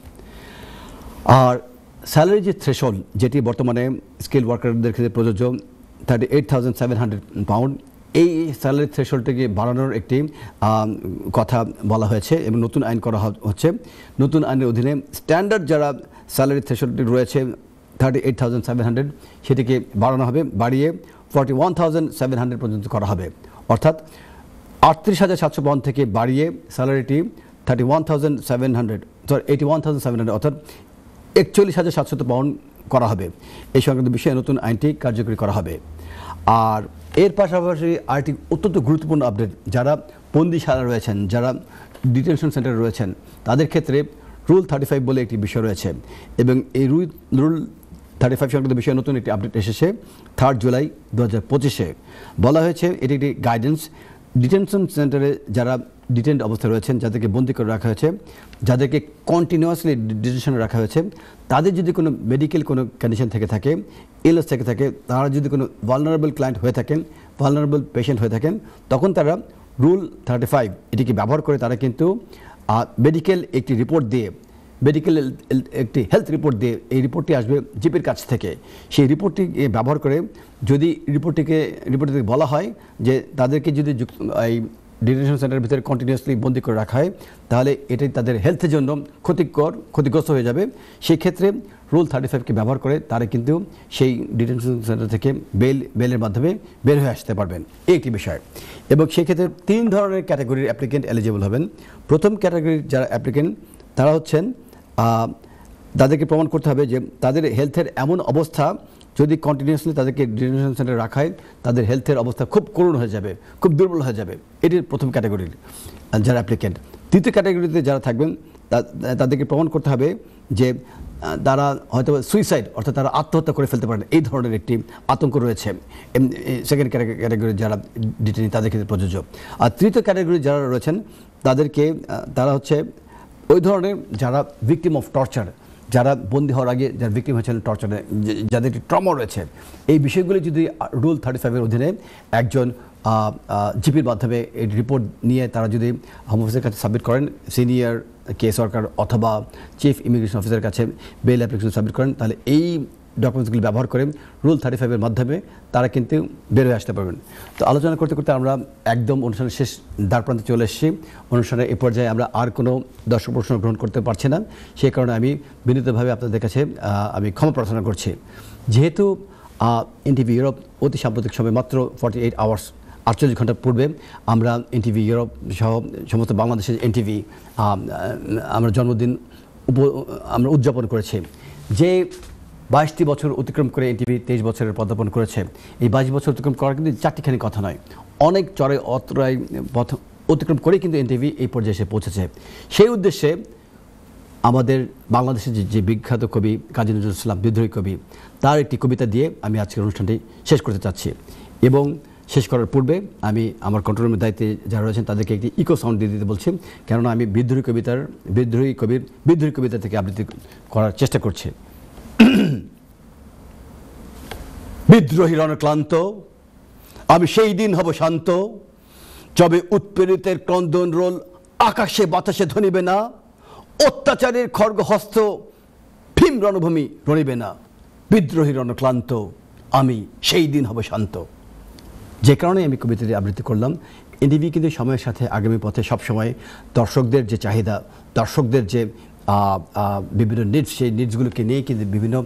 আর স্যালারি যে থ্রেশহোল্ড, যেটি বর্তমানে স্কিল ওয়ার্কারদের ক্ষেত্রে প্রযোজ্য 38,700 পাউন্ড, এই স্যালারি থ্রেশহোল্ডটিকে বাড়ানোর একটি কথা বলা হয়েছে এবং নতুন আইন করা হচ্ছে। নতুন আইনের অধীনে স্ট্যান্ডার্ড যারা স্যালারি থ্রেশহোল্ডটি রয়েছে 38,700, সেটিকে বাড়ানো হবে, বাড়িয়ে 41,700 পর্যন্ত করা হবে। অর্থাৎ 38,700 পাউন্ড থেকে বাড়িয়ে স্যালারিটি 81,700 অর্থাৎ 41,700 পাউন্ড করা হবে। এই সংক্রান্ত বিষয়ে নতুন আইনটি কার্যকরী করা হবে। আর এর পাশাপাশি আরেকটি অত্যন্ত গুরুত্বপূর্ণ আপডেট, যারা বন্দিশালা রয়েছেন, যারা ডিটেনশন সেন্টারে রয়েছেন, তাদের ক্ষেত্রে রুল 35 বলে একটি বিষয় রয়েছে এবং এই রুল 35 সংক্রান্ত বিষয়ে নতুন একটি আপডেট এসেছে 3 জুলাই 2025-এ। বলা হয়েছে এটি একটি গাইডেন্স, ডিটেনশন সেন্টারে যারা ডিটেন্ড অবস্থায় রয়েছেন, যাদেরকে বন্দি করে রাখা হয়েছে, যাদেরকে কন্টিনিউয়াসলি ডিটেনশনে রাখা হয়েছে, তাদের যদি কোনো মেডিকেল কোনো কন্ডিশন থেকে থাকে, ইলনেস থেকে থাকে, তারা যদি কোনো ভালনারেবল ক্লায়েন্ট হয়ে থাকেন, ভালনারেবল পেশেন্ট হয়ে থাকেন, তখন তারা রুল 35 এটিকে ব্যবহার করে তারা কিন্তু মেডিকেল একটি রিপোর্ট দিয়ে, মেডিকেল একটি হেলথ রিপোর্ট দিয়ে, এই রিপোর্টটি আসবে জিপির কাছ থেকে। সেই রিপোর্টটি ব্যবহার করে যদি রিপোর্ট থেকে বলা হয় যে তাদেরকে যদি এই ডিটেনশন সেন্টারের ভিতরে কন্টিনিউয়াসলি বন্দি করে রাখা হয়, তাহলে এটাই তাদের হেলথের জন্য ক্ষতিগ্রস্ত হয়ে যাবে। সেই ক্ষেত্রে রুল 35কে ব্যবহার করে তারা কিন্তু সেই ডিটেনশন সেন্টার থেকে বেলের মাধ্যমে বের হয়ে আসতে পারবেন। এই একটি বিষয়। এবং সেক্ষেত্রে 3 ধরনের ক্যাটাগরির অ্যাপ্লিকেন্ট এলিজিবল হবেন। প্রথম ক্যাটাগরির যারা অ্যাপ্লিকেন্ট, তারা হচ্ছেন তাদেরকে প্রমাণ করতে হবে যে তাদের হেলথের এমন অবস্থা, যদি কন্টিনিউয়াসলি তাদেরকে ডিটেনশন সেন্টারে রাখা হয়, তাদের হেলথের অবস্থা খুব করুণ হয়ে যাবে, খুব দুর্বল হয়ে যাবে। এটি প্রথম ক্যাটাগরির যারা অ্যাপ্লিকেন্ট। দ্বিতীয় ক্যাটাগরিতে যারা থাকবেন, তাদেরকে প্রমাণ করতে হবে যে তারা হয়তো সুইসাইড, অর্থাৎ তারা আত্মহত্যা করে ফেলতে পারেন, এই ধরনের একটি আতঙ্ক রয়েছে। সেকেন্ড ক্যাটাগরি যারা ডিটেইনি তাদের ক্ষেত্রে প্রযোজ্য। আর তৃতীয় ক্যাটাগরি যারা রয়েছেন তারা হচ্ছে ওই ধরনের যারা ভিকটিম অফ টর্চার, যারা বন্দী হওয়ার আগে যারা ভিকটিম হয়েছেন টর্চারে, যাদের একটি ট্রমা রয়েছে, এই বিষয়গুলি যদি রুল 35-এর অধীনে একজন জিপির মাধ্যমে এই রিপোর্ট নিয়ে তারা যদি হোম অফিসের কাছে সাবমিট করেন, সিনিয়র কেস ওয়ার্কার অথবা চিফ ইমিগ্রেশন অফিসারের কাছে বেল অ্যাপ্লিকেশন সাবমিট করেন, তাহলে এই ডকুমেন্টসগুলি ব্যবহার করে রুল 35-এর মাধ্যমে তারা কিন্তু বের হয়ে আসতে পারবেন। তো আলোচনা করতে করতে আমরা একদম অনুষ্ঠানের শেষ দ্বারপ্রান্তে চলে এসেছি। অনুষ্ঠানের এ পর্যায়ে আমরা আর কোনো দর্শক প্রশ্ন গ্রহণ করতে পারছি না, সেই কারণে আমি বিনীতভাবে আপনাদের কাছে আমি ক্ষমা প্রার্থনা করছি। যেহেতু এনটিভি ইউরোপ অতি সাম্প্রতিক সময় মাত্র 48 আওয়ার্স 48 ঘন্টা পূর্বে আমরা এনটিভি ইউরোপ সহ সমস্ত বাংলাদেশের এনটিভি আমরা জন্মদিন আমরা উদযাপন করেছি। যে 22টি বছর অতিক্রম করে এনটিভি 23 বছরের পদার্পণ করেছে, এই 22 বছর অতিক্রম করা কিন্তু চারটিখানি কথা নয়, অনেক চড়াই অতরাই পথ অতিক্রম করে কিন্তু এনটিভি এই পর্যায়ে এসে পৌঁছেছে। সেই উদ্দেশ্যে আমাদের বাংলাদেশের যে বিখ্যাত কবি কাজী নজরুল ইসলাম, বিদ্রোহী কবি, তার একটি কবিতা দিয়ে আমি আজকের অনুষ্ঠানটি শেষ করতে চাচ্ছি। এবং শেষ করার পূর্বে আমি আমার কন্ট্রোল রুমের দায়িত্বে যারা রয়েছেন তাদেরকে একটি ইকো সাউন্ড দিয়ে দিতে বলছি, কেননা আমি বিদ্রোহী কবির বিদ্রোহী কবিতা থেকে আবৃত্তি করার চেষ্টা করছি। বিদ্রোহী রণক্লান্ত, আমি সেই দিন হব শান্ত, যবে উৎপীড়িতের ক্রন্দন রোল আকাশে বাতাসে ধ্বনিবে না, অত্যাচারের খড়গহস্ত ভীম রণভূমি রণিবে না, বিদ্রোহী রণক্লান্ত আমি সেই দিন হবে শান্ত। যে কারণে আমি কবিতাটি আবৃত্তি করলাম। এনডিবি কিন্তু সময়ের সাথে আগামী পথে সবসময় দর্শকদের যে চাহিদা, দর্শকদের যে বিভিন্ন নিডস, সেই নিডসগুলোকে নিয়ে কিন্তু বিভিন্ন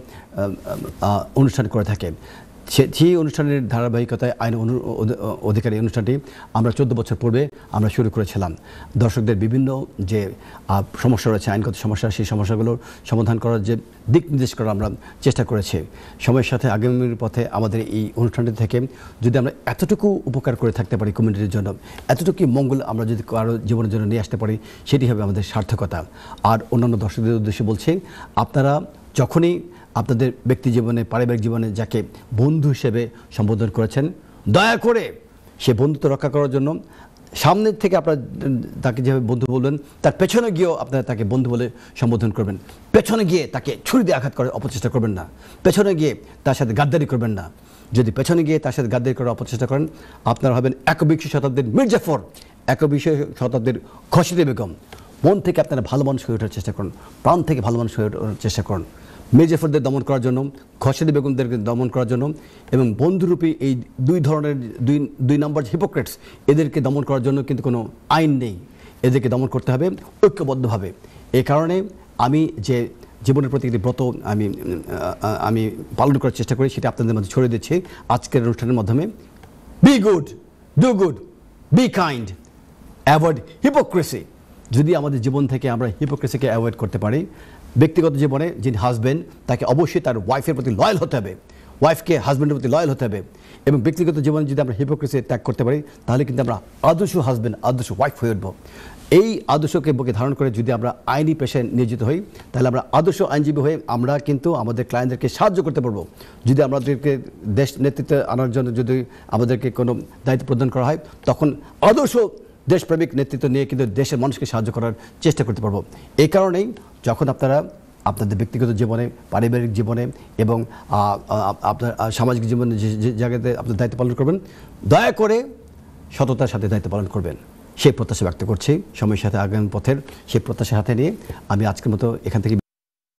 অনুষ্ঠান করে থাকে। সেই অনুষ্ঠানের ধারাবাহিকতায় আইন অধিকারী অনুষ্ঠানটি আমরা 14 বছর পূর্বে আমরা শুরু করেছিলাম। দর্শকদের বিভিন্ন যে সমস্যা রয়েছে, আইনগত সমস্যা, সেই সমস্যাগুলোর সমাধান করার যে দিক নির্দেশ করার আমরা চেষ্টা করেছি। সময়ের সাথে আগামীর পথে আমাদের এই অনুষ্ঠানটি থেকে যদি আমরা এতটুকু উপকার করে থাকতে পারি কমিউনিটির জন্য, এতটুকু মঙ্গল আমরা যদি কারো জীবনের জন্য নিয়ে আসতে পারি, সেটি হবে আমাদের সার্থকতা। আর অন্যান্য দর্শকদের উদ্দেশ্যে বলছি, আপনারা যখনই আপনাদের ব্যক্তি জীবনে, পারিবারিক জীবনে যাকে বন্ধু হিসেবে সম্বোধন করেছেন, দয়া করে সে বন্ধুত্ব রক্ষা করার জন্য সামনের থেকে আপনারা তাকে যেভাবে বন্ধু বলবেন, তার পেছনে গিয়েও আপনারা তাকে বন্ধু বলে সম্বোধন করবেন। পেছনে গিয়ে তাকে ছুরি দিয়ে আঘাত করার অপচেষ্টা করবেন না, পেছনে গিয়ে তার সাথে গাদ্দারি করবেন না। যদি পেছনে গিয়ে তার সাথে গাদ্দারি করার অপচেষ্টা করেন, আপনারা হবেন 21 শতাব্দীর মির্জাফর, 21 শতাব্দীর খসিদে বেগম। মন থেকে আপনারা ভালো মানুষ হয়ে ওঠার চেষ্টা করুন, প্রাণ থেকে ভালো মানুষ হয়ে ওঠার চেষ্টা করুন। মির্জাফরদের দমন করার জন্য, খসিদে বেগমদেরকে দমন করার জন্য এবং বন্ধুরূপী এই দুই ধরনের দুই নম্বর হিপোক্রেটস, এদেরকে দমন করার জন্য কিন্তু কোনো আইন নেই। এদেরকে দমন করতে হবে ঐক্যবদ্ধভাবে। এই কারণে আমি যে জীবনের প্রতি একটি ব্রত আমি পালন করার চেষ্টা করি, সেটা আপনাদের মধ্যে ছড়িয়ে দিচ্ছি আজকের অনুষ্ঠানের মাধ্যমে। Be good, do good, be kind, avoid hypocrisy. যদি আমাদের জীবন থেকে আমরা হিপোক্রেসিকে অ্যাভয়েড করতে পারি, ব্যক্তিগত জীবনে যিনি হাজব্যান্ড, তাকে অবশ্যই তার ওয়াইফের প্রতি লয়াল হতে হবে, ওয়াইফকে হাজব্যান্ডের প্রতি লয়াল হতে হবে। এবং ব্যক্তিগত জীবনে যদি আমরা হিপোক্রেসি ত্যাগ করতে পারি, তাহলে কিন্তু আমরা আদর্শ হাজব্যান্ড, আদর্শ ওয়াইফ হয়ে উঠব। এই আদর্শকে বুকে ধারণ করে যদি আমরা আইনি পেশায় নিয়োজিত হই, তাহলে আমরা আদর্শ আইনজীবী হয়ে আমরা কিন্তু আমাদের ক্লায়েন্টদেরকে সাহায্য করতে পারবো। যদি আমাদেরকে দেশ নেতৃত্বে আনার জন্য যদি আমাদেরকে কোনো দায়িত্ব প্রদান করা হয়, তখন আদর্শ দেশপ্রেমিক নেতৃত্ব নিয়ে কিন্তু দেশের মানুষকে সাহায্য করার চেষ্টা করতে পারবো। এই কারণেই যখন আপনারা আপনাদের ব্যক্তিগত জীবনে, পারিবারিক জীবনে এবং আপনার সামাজিক জীবনে যে জায়গাতে আপনার দায়িত্ব পালন করবেন, দয়া করে সততার সাথে দায়িত্ব পালন করবেন, সেই প্রত্যাশা ব্যক্ত করছি। সময়ের সাথে আগামী পথের সেই প্রত্যাশার হাতে নিয়ে আমি আজকের মতো এখান থেকে